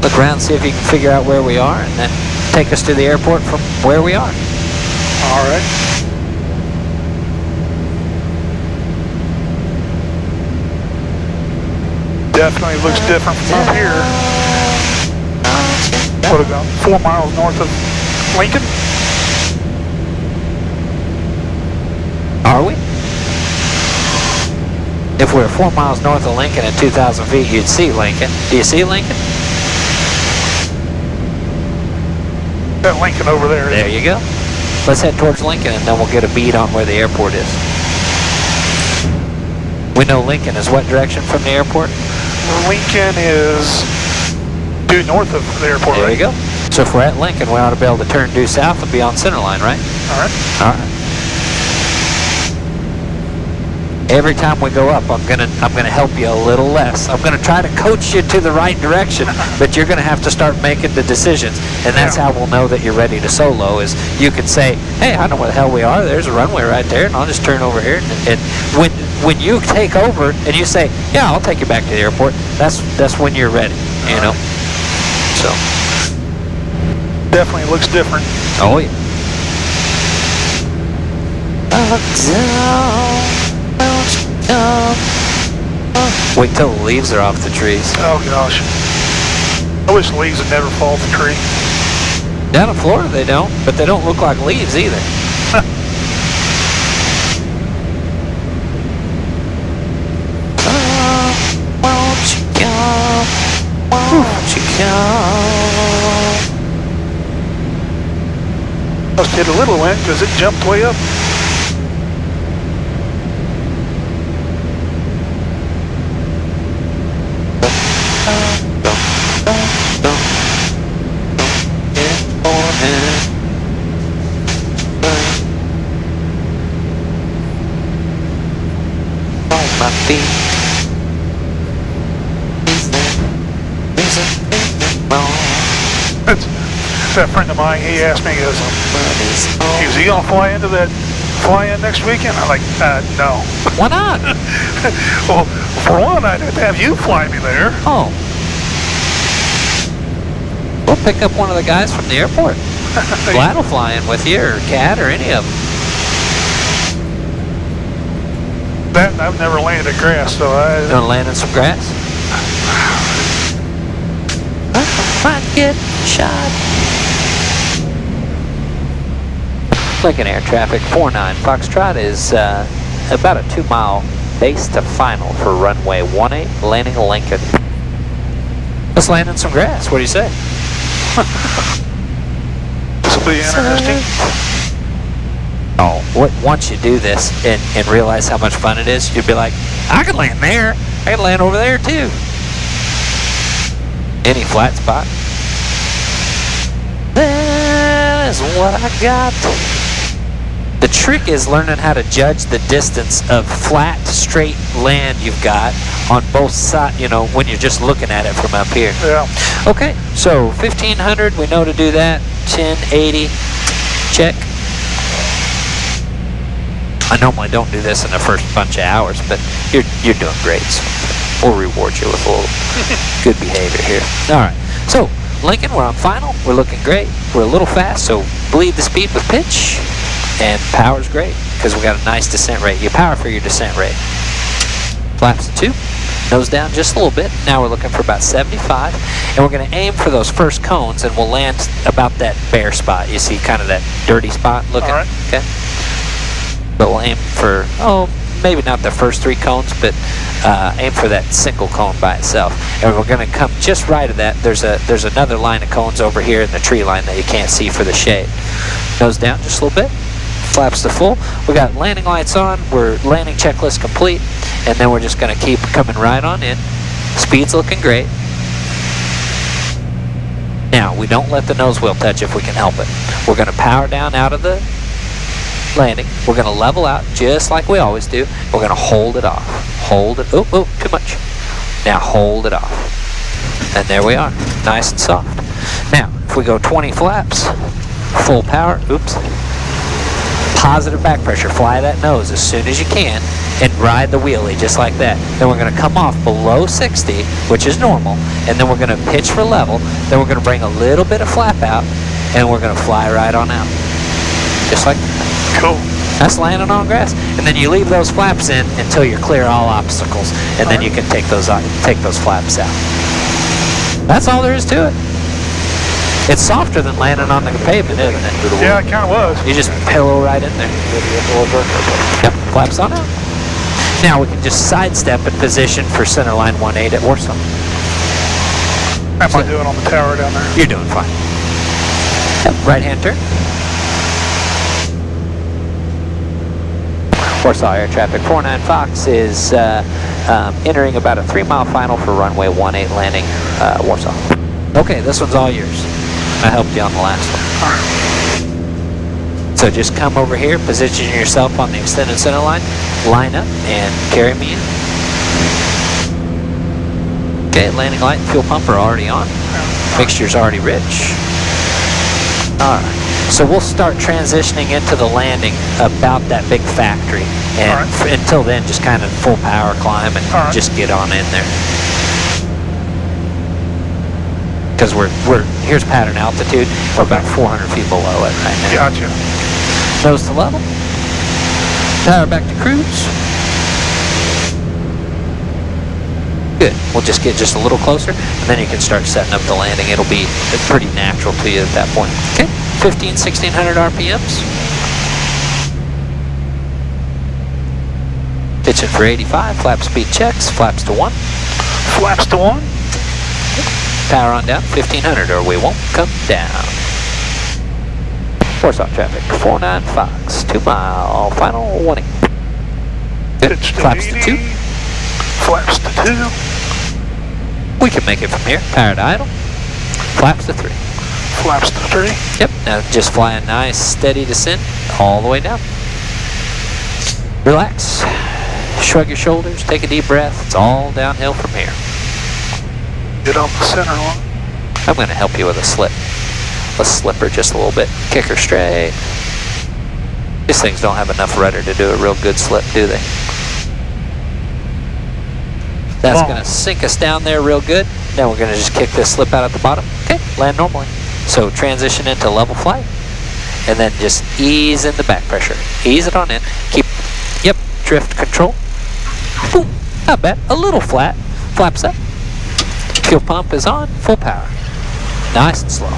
Look around, see if you can figure out where we are, and then take us to the airport from where we are. All right. Definitely looks different from up here. What about 4 miles north of Lincoln? Are we? If we're 4 miles north of Lincoln at 2,000 feet, you'd see Lincoln. Do you see Lincoln? That Lincoln over there. There you go. Let's head towards Lincoln, and then we'll get a bead on where the airport is. We know Lincoln is what direction from the airport? Lincoln is due north of the airport. There right? you go. So if we're at Lincoln, we ought to be able to turn due south and be on center line, right? All right. All right. Every time we go up, I'm gonna help you a little less. I'm gonna try to coach you to the right direction, but you're gonna have to start making the decisions, and that's how we'll know that you're ready to solo. Is you can say, "Hey, I know where the hell we are. There's a runway right there, and I'll just turn over here." And when you take over and you say, "Yeah, I'll take you back to the airport," that's when you're ready. You know. So. Definitely looks different. Oh yeah. Wait till the leaves are off the trees. Oh gosh. I wish the leaves would never fall off the tree. Down in Florida they don't, but they don't look like leaves either. Won't you come? Won't you come? Must hit a little wind because it jumped way up. My feet. That friend of mine, he asked me, he goes, is he gonna fly in next weekend? I'm like, no. Why not? Well, for one, I'd have to have you fly me there. Oh. We'll pick up one of the guys from the airport. Glad will fly in with you, or Cat, or any of them. That I've never landed grass, so I. Gonna land in some grass? Might get shot. Lincoln Air traffic 49 Foxtrot is about a 2-mile base to final for runway 18, landing Lincoln. Let's land in some grass. What do you say? This will be interesting. Oh, once you do this and realize how much fun it is, you'll be like, I could land there. I could land over there too. Any flat spot? That is what I got. The trick is learning how to judge the distance of flat, straight land you've got on both sides, you know, when you're just looking at it from up here. Yeah. Okay, so 1500, we know to do that. 1080, check. I normally don't do this in the first bunch of hours, but you're doing great, so we'll reward you with a little good behavior here. All right, so Lincoln, we're on final. We're looking great. We're a little fast, so bleed the speed with pitch. And power's great, because we got a nice descent rate. You power for your descent rate. Flaps to 2, nose down just a little bit. Now we're looking for about 75, and we're going to aim for those first cones, and we'll land about that bare spot. You see kind of that dirty spot looking? All right. Okay. But we'll aim for, maybe not the first 3 cones, but aim for that single cone by itself. And we're going to come just right of that. There's another line of cones over here in the tree line that you can't see for the shade. Nose down just a little bit. Flaps to full. We got landing lights on. We're landing checklist complete, and then we're just going to keep coming right on in. Speed's looking great. Now we don't let the nose wheel touch if we can help it. We're going to power down out of the landing. We're going to level out just like we always do. We're going to hold it off. Hold it. Oh, too much. Now hold it off. And there we are, nice and soft. Now, if we go 20 flaps, full power, oops, positive back pressure, fly that nose as soon as you can, and ride the wheelie just like that. Then we're gonna come off below 60, which is normal, and then we're gonna pitch for level, then we're gonna bring a little bit of flap out, and we're gonna fly right on out. Just like that. Cool. That's landing on grass. And then you leave those flaps in until you're clear all obstacles, and then you can take those flaps out. That's all there is to it. It's softer than landing on the pavement, isn't it? Yeah, it kind of was. You just pillow right in there. Yep, flaps on out. Now we can just sidestep and position for centerline 18 at Warsaw. How am I doing on the tower down there? You're doing fine. Yep, right hand turn. Warsaw Air Traffic 49 Fox is entering about a 3-mile final for runway 18 landing Warsaw. Okay, this one's all yours. I helped you on the last one. So just come over here, position yourself on the extended center line, line up, and carry me in. Okay, landing light and fuel pump are already on. Mixture's already rich. Alright, so we'll start transitioning into the landing about that big factory. And until then, just kind of full power climb and just get on in there. Because here's pattern altitude, we're about 400 feet below it right now. Gotcha. Nose to level. Power back to cruise. Good. We'll just get just a little closer, and then you can start setting up the landing. It'll be pretty natural to you at that point. Okay, 1600 RPMs. Pitching for 85, flap speed checks, flaps to 1. Flaps to 1. Power on down, 1500, or we won't come down. Warsaw traffic, 49 Fox, 2 mile, final warning. Good, Pitch to flaps 80. to 2. Flaps to 2. We can make it from here, power to idle. Flaps to 3. Flaps to 3. Yep, now just fly a nice steady descent all the way down. Relax, shrug your shoulders, take a deep breath. It's all downhill from here. Get on the center line. I'm going to help you with a slip. Let's slip her just a little bit. Kick her straight. These things don't have enough rudder to do a real good slip, do they? That's going to sink us down there real good. Now we're going to just kick this slip out at the bottom. Okay, land normally. So transition into level flight. And then just ease in the back pressure. Ease it on in. Keep, yep, drift control. Boom, not bad. A little flat. Flaps up. Fuel pump is on. Full power. Nice and slow.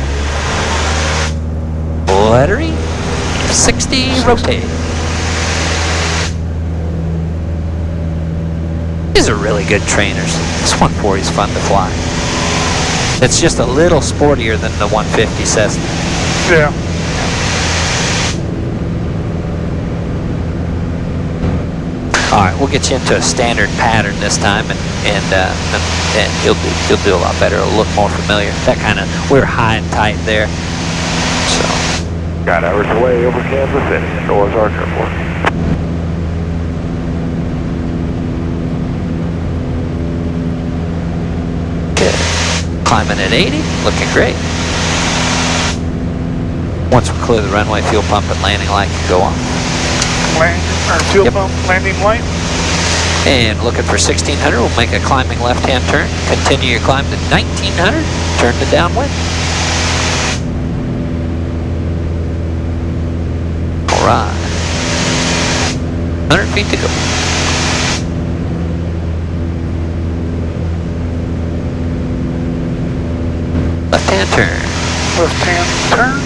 Lettery. 60, rotate. These are really good trainers. This 140 is fun to fly. It's just a little sportier than the 150 Cessna. Yeah. All right, we'll get you into a standard pattern this time, and you'll do a lot better. It'll look more familiar. That kind of, we're high and tight there. So. Got hours away over Kansas City. Noah's Ark Airport. Good. Climbing at 80, looking great. Once we clear the runway, fuel pump and landing light can go on. Fuel pump, landing light. And looking for 1600, we'll make a climbing left-hand turn. Continue your climb to 1900, turn to downwind. All right. 100 feet to go. Left-hand turn. Left-hand turn.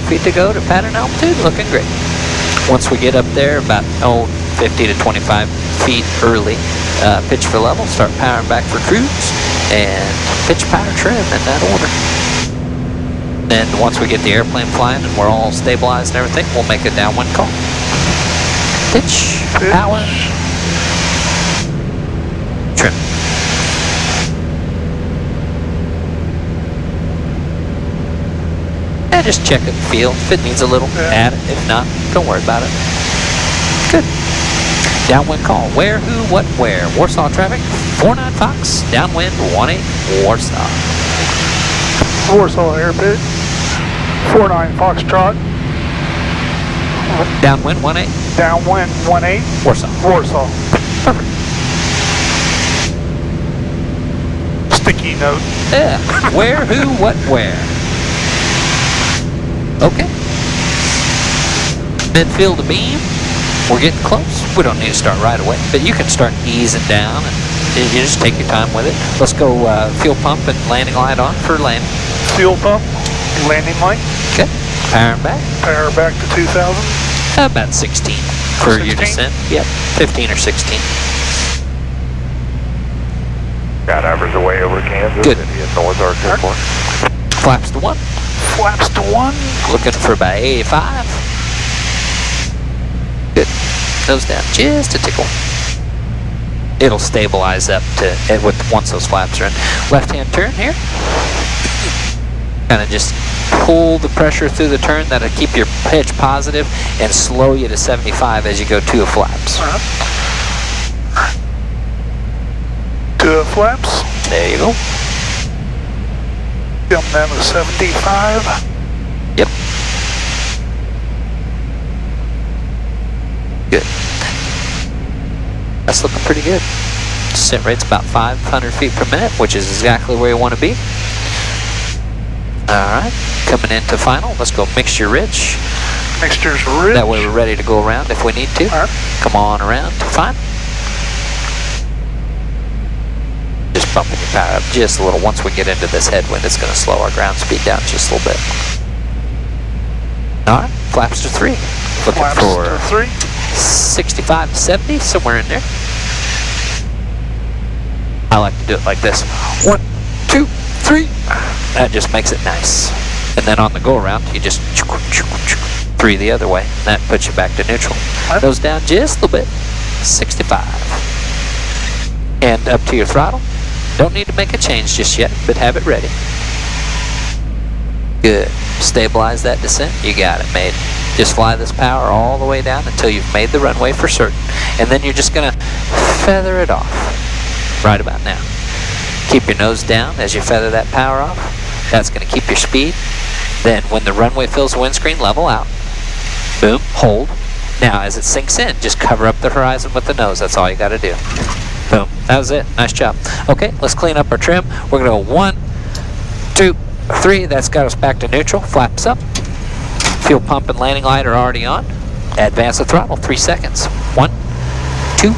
Feet to go to pattern altitude, looking great. Once we get up there, about 50 to 25 feet early, pitch for level, start powering back for cruise, and pitch, power, trim in that order. Then once we get the airplane flying and we're all stabilized and everything, we'll make a downwind call. Pitch, power, trim. And just check it and feel. If it needs a little, add it. If not, don't worry about it. Good. Downwind call. Where, who, what, where. Warsaw traffic, 49 Fox. Downwind, 18 Warsaw. Warsaw air pit. 49 Foxtrot. Downwind, 18 Downwind 18 Warsaw. Warsaw. Perfect. Sticky note. Yeah. Where, who, what, where. Okay. Midfield to beam. We're getting close. We don't need to start right away, but you can start easing down and you just take your time with it. Let's go fuel pump and landing light on for landing. Fuel pump. Landing light. Okay. Power back. Power back to 2000. About 16 for your 16? descent. Yep. 15 or 16. Got average away over Kansas. Good. India North Arc Airport. Flaps to 1. Flaps to 1. Looking for about 85. Good. Nose down just a tickle. It'll stabilize up to once those flaps are in. Left hand turn here. Kind of just pull the pressure through the turn. That'll keep your pitch positive and slow you to 75 as you go to the flaps. To the flaps. There you go. Jump down to 75. Yep. Good. That's looking pretty good. Descent rate's about 500 feet per minute, which is exactly where you want to be. Alright, coming into final. Let's go mixture rich. Mixture's rich. That way we're ready to go around if we need to. Alright. Come on around to final. Just bumping your power up just a little. Once we get into this headwind, it's going to slow our ground speed down just a little bit. Alright, flaps to 3. Looking Flaps for to 3. 65 to 70, somewhere in there. I like to do it like this. 1, 2, 3. That just makes it nice. And then on the go around, you just 3 the other way. That puts you back to neutral. Nose down just a little bit. 65. And up to your throttle. Don't need to make a change just yet, but have it ready. Good. Stabilize that descent. You got it made. Just fly this power all the way down until you've made the runway for certain. And then you're just going to feather it off right about now. Keep your nose down as you feather that power off. That's going to keep your speed. Then when the runway fills the windscreen, level out. Boom, hold. Now as it sinks in, just cover up the horizon with the nose. That's all you got to do. Boom. That was it. Nice job. Okay, let's clean up our trim. We're going to go 1, 2, 3. That's got us back to neutral. Flaps up. Fuel pump and landing light are already on. Advance the throttle. 3 seconds. 1, 2,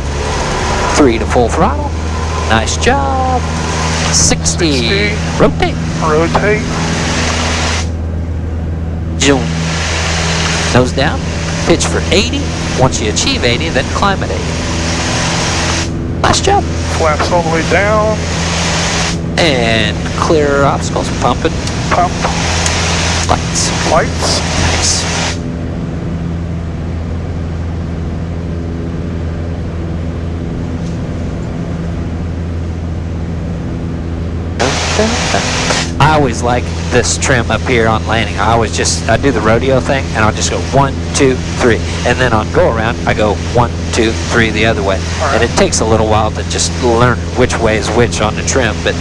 3 to full throttle. Nice job. 60. Rotate. Rotate. Zoom. Nose down. Pitch for 80. Once you achieve 80, then climb at 80. Nice job. Flaps all the way down. And clear obstacles. Pumping. Pump. Lights. Lights. Nice. I always like this trim up here on landing. I do the rodeo thing and I'll just go 1, 2, 3. And then on go around, I go 1, 2, 3 the other way. Right. And it takes a little while to just learn which way is which on the trim, but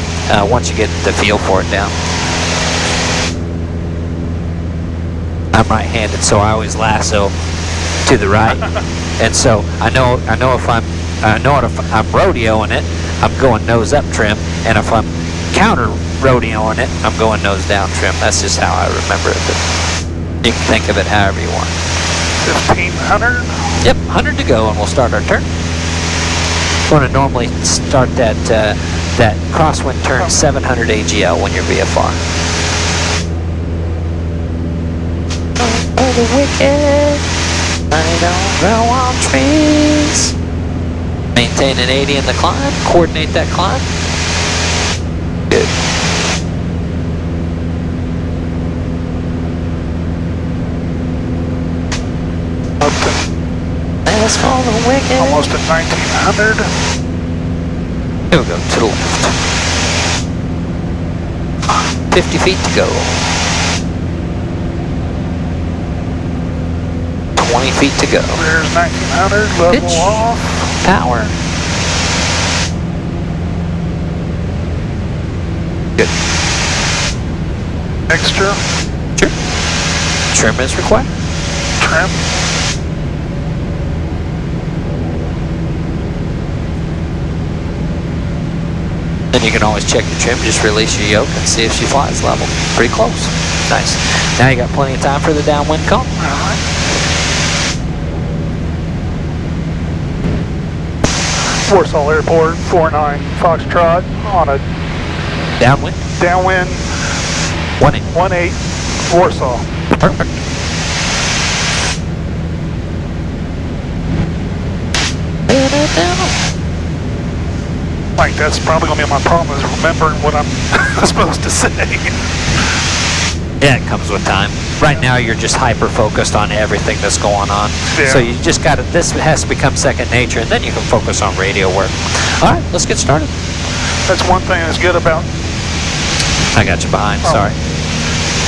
once you get the feel for it down. I'm right-handed, so I always lasso to the right. And so I know if I'm rodeoing it, I'm going nose up trim, and if I'm counter rodeoing it, I'm going nose down trim. That's just how I remember it. But you can think of it however you want. 1500. Yep, 100 to go, and we'll start our turn. We're going to normally start that crosswind turn 700 AGL when you're VFR. Oh, the wicked, I don't grow on trees. Maintain an 80 in the climb, coordinate that climb. Good. Fast for the wicked. Almost at 1900. Here we go, to the left. 50 feet to go. 20 feet to go. There's 1900, level Pitch. off. Power. Good. Extra. Sure. Trim is required. Trim. Then you can always check your trim, just release your yoke and see if she flies level. Pretty close. Nice. Now you got plenty of time for the downwind call. Alright. Warsaw Airport, 49 Foxtrot on a Downwind. downwind 18 Warsaw. Perfect. Like, that's probably going to be my problem, is remembering what I'm supposed to say. Yeah, it comes with time. Right now you're just hyper focused on everything that's going on. Yeah. So you just got to, this has to become second nature, and then you can focus on radio work. All right, let's get started. That's one thing that's good about, I got you behind, Oh. sorry.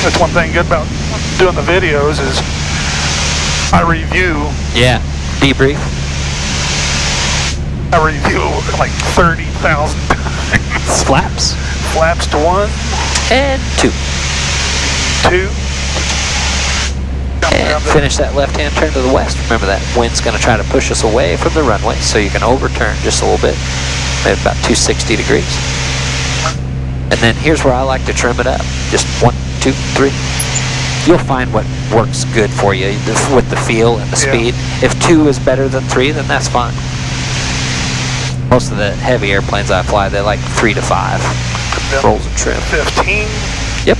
that's one thing good about doing the videos is I review Yeah, debrief. like 30,000 times. Flaps. Flaps to 1, And 2. 2. And finish that left-hand turn to the west. Remember that wind's going to try to push us away from the runway, so you can overturn just a little bit, maybe about 260 degrees. And then here's where I like to trim it up. Just 1, 2, 3. You'll find what works good for you with the feel and the Yeah. speed. If 2 is better than 3, then that's fine. Most of the heavy airplanes I fly, they like 3 to 5 rolls of trim. 15. Yep.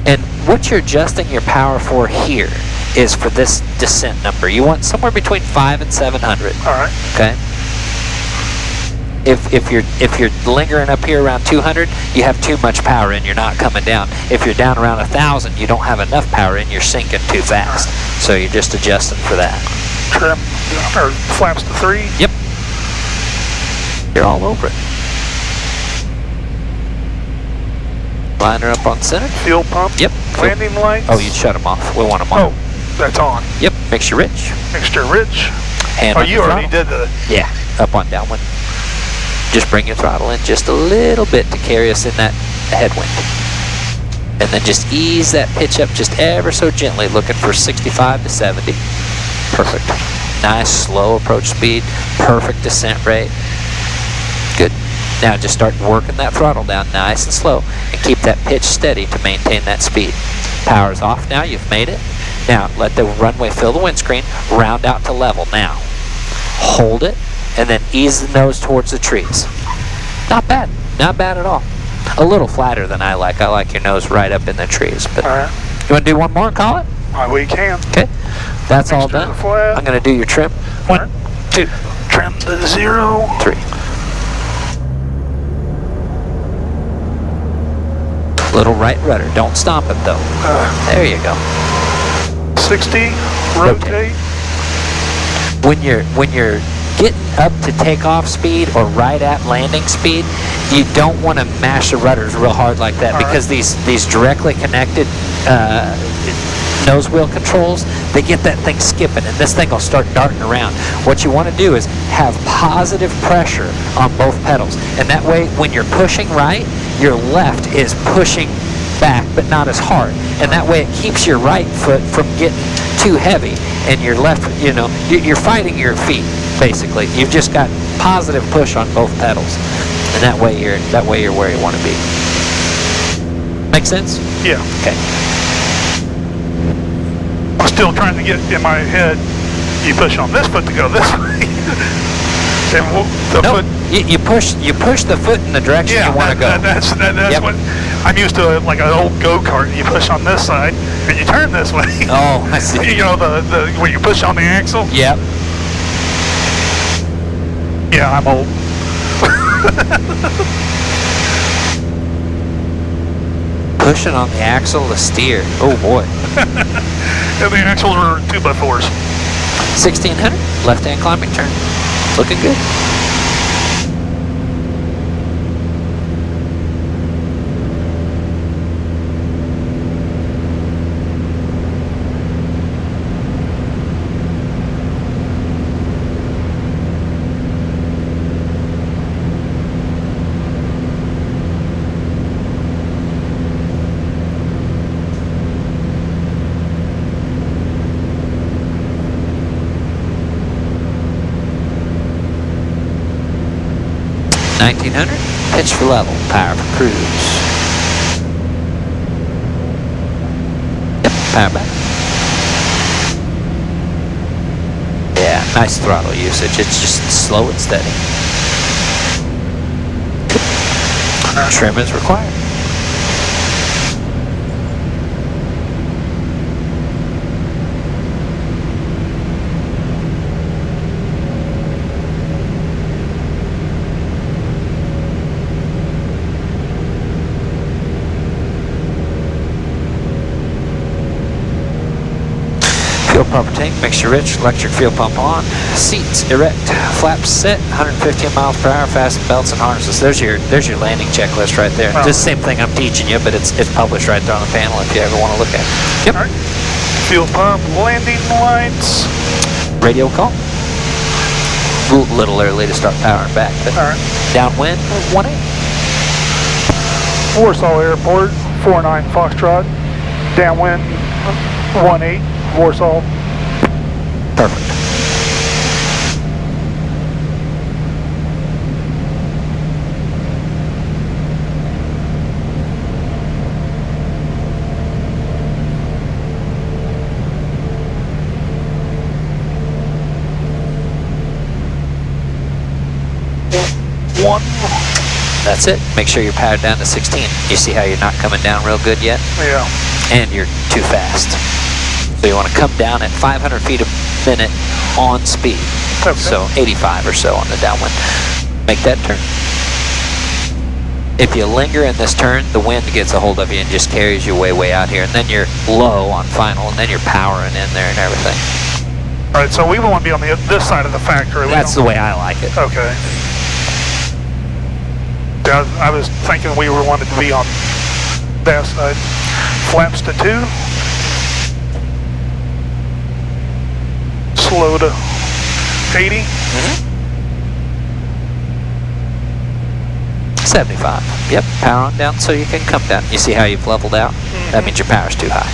And what you're adjusting your power for here is for this descent number. You want somewhere between 5 and 700. Alright. Okay. If you're lingering up here around 200, you have too much power in. You're not coming down. If you're down around 1,000, you don't have enough power in. You're sinking too fast. So you're just adjusting for that. Trim, or flaps to 3. Yep. You're all over it. Line her up on center. Fuel pump. Yep. Landing lights. Oh, you shut them off. We want them Oh, on. that's on. Yep. Mixture rich. Mixture rich. Hand Oh, on you the already throttle. did the. Yeah. Up on downwind. Just bring your throttle in just a little bit to carry us in that headwind. And then just ease that pitch up just ever so gently, looking for 65 to 70. Perfect. Nice slow approach speed. Perfect descent rate. Good. Now just start working that throttle down nice and slow and keep that pitch steady to maintain that speed. Power's off now, you've made it. Now let the runway fill the windscreen, round out to level now. Hold it and then ease the nose towards the trees. Not bad, not bad at all. A little flatter than I like. I like your nose right up in the trees. But Alright. you want to do one more and call it? We can. Okay, that's all Mixture done. to flat. I'm going to do your trim. 1, 2, Trim to 0. 3. Little right rudder. Don't stomp it though. There you go. 60. Rotate. When you're getting up to takeoff speed or right at landing speed, you don't want to mash the rudders real hard like that, because these directly connected nose wheel controls, they get that thing skipping and this thing will start darting around. What you want to do is have positive pressure on both pedals, and that way when you're pushing right, your left is pushing back but not as hard, and that way it keeps your right foot from getting too heavy, and your left, you're fighting your feet basically. You've just got positive push on both pedals, and that way you're where you want to be. Make sense? Yeah. Okay. I'm still trying to get in my head. You push on this foot to go this way. And the No, foot. you push the foot in the direction you want to go. That's Yep. what I'm used to. Like an old go-kart, you push on this side and you turn this way. Oh, I see. You know the when you push on the axle. Yep. Yeah, I'm old. Pushing on the axle to steer. Oh boy. And the axles are 2x4s. 1600, left-hand climbing turn. Looking good. Pitch for level, power for cruise. Yep, power back. Yeah, nice throttle usage. It's just slow and steady. Trim is required. Fuel pump tank, mixture rich, electric fuel pump on, seats erect, flaps set, 115 miles per hour, fasten belts and harnesses. There's your landing checklist right there. Oh. Just the same thing I'm teaching you, but it's published right there on the panel if you ever want to look at it. Yep. All right. Fuel pump, landing lights. Radio call. A little early to start powering back, but All right. downwind 18. Warsaw Airport, 49 Foxtrot. Downwind, 18. Warsaw. Perfect. One. That's it. Make sure you're powered down to 16. You see how you're not coming down real good yet? Yeah. And you're too fast. So you want to come down at 500 feet a minute on speed. Okay. So 85 or so on the downwind. Make that turn. If you linger in this turn, the wind gets a hold of you and just carries you way out here. And then you're low on final, and then you're powering in there and everything. All right, so we want to be on this side of the factory. That's the way I like it. Okay. Yeah, I was thinking we wanted to be on that side. Flaps to 2. Slow to 80. 75. Yep, power on down so you can come down. You see how you've leveled out? That means your power's too high.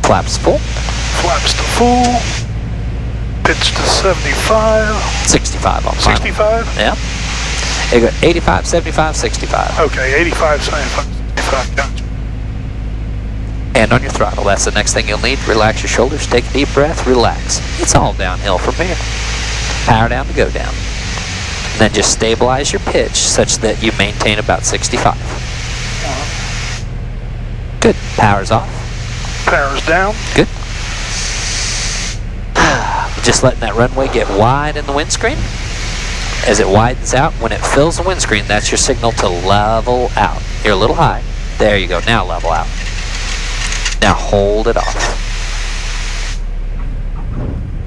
Flaps full. Flaps to full. Pitch to 75. 65 on final. 65? Yeah. You go 85, 75, 65. Okay, 85, 75, 65. Gotcha. Hand on your throttle. That's the next thing you'll need. Relax your shoulders. Take a deep breath. Relax. It's all downhill from here. Power down to go down. And then just stabilize your pitch such that you maintain about 65. Good. Power's off. Power's down. Good. Just letting that runway get wide in the windscreen. As it widens out, when it fills the windscreen, that's your signal to level out. You're a little high. There you go. Now level out. Now hold it off.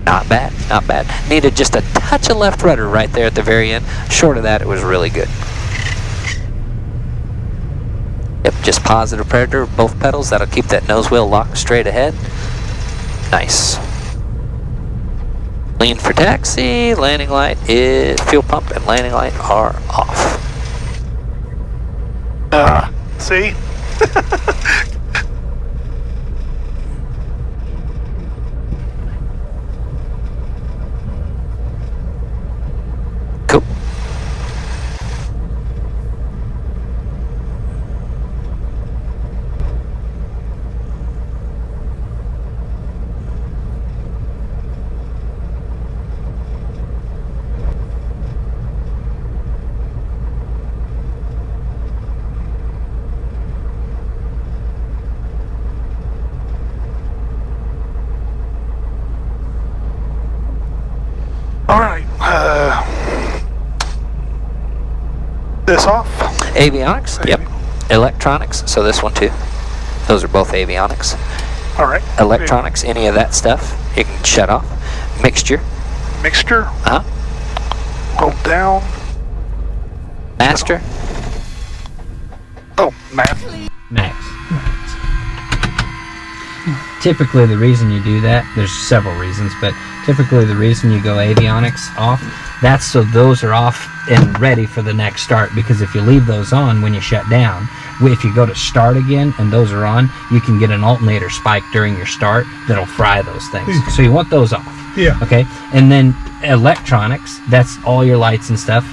Not bad, not bad. Needed just a touch of left rudder right there at the very end. Short of that, it was really good. Yep, just positive predator, both pedals. That'll keep that nose wheel locked straight ahead. Nice. Lean for taxi, landing light is, fuel pump and landing light are off. See? Cool. All right. This off? Avionics, yep. Electronics, so this one too. Those are both avionics. All right. Electronics, any of that stuff, you can shut off. Mixture. Mixture. Hold down. Master. Oh, Max. Typically the reason you do that, there's several reasons, but typically the reason you go avionics off, that's so those are off and ready for the next start, because if you leave those on when you shut down, if you go to start again and those are on, you can get an alternator spike during your start that'll fry those things. So you want those off. Yeah. Okay. And then electronics, that's all your lights and stuff.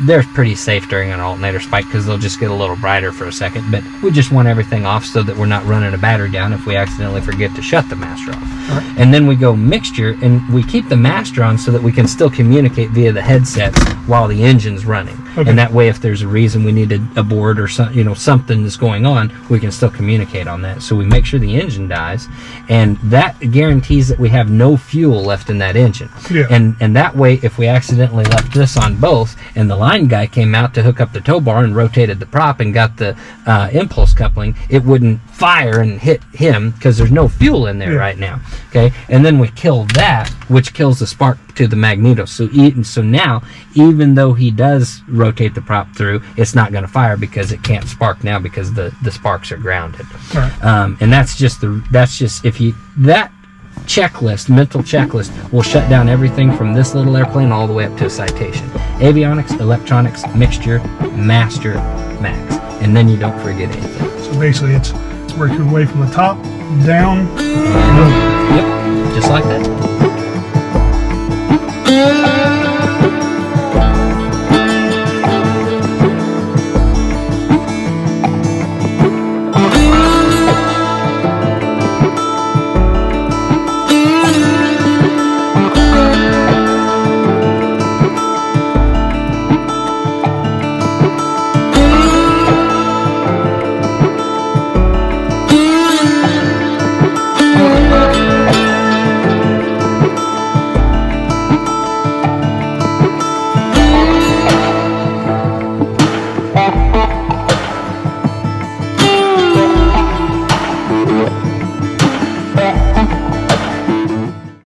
They're pretty safe during an alternator spike because they'll just get a little brighter for a second. But we just want everything off so that we're not running a battery down if we accidentally forget to shut the master off. Right. And then we go mixture, and we keep the master on so that we can still communicate via the headsets while the engine's running. Okay. And that way, if there's a reason we need to abort or something is going on, we can still communicate on that. So we make sure the engine dies, and that guarantees that we have no fuel left in that engine. Yeah. And that way, if we accidentally left this on both, and the line guy came out to hook up the tow bar and rotated the prop and got the impulse coupling, it wouldn't fire and hit him because there's no fuel in there right now. Okay, and then we kill that, which kills the spark to the magneto. So now, even though he does rotate the prop through, it's not going to fire because it can't spark now because the sparks are grounded. Right. And that checklist, mental checklist, will shut down everything from this little airplane all the way up to a citation. Avionics, electronics, mixture, master, max, and then you don't forget anything. So basically, it's work your way from the top down. And, yep, just like that.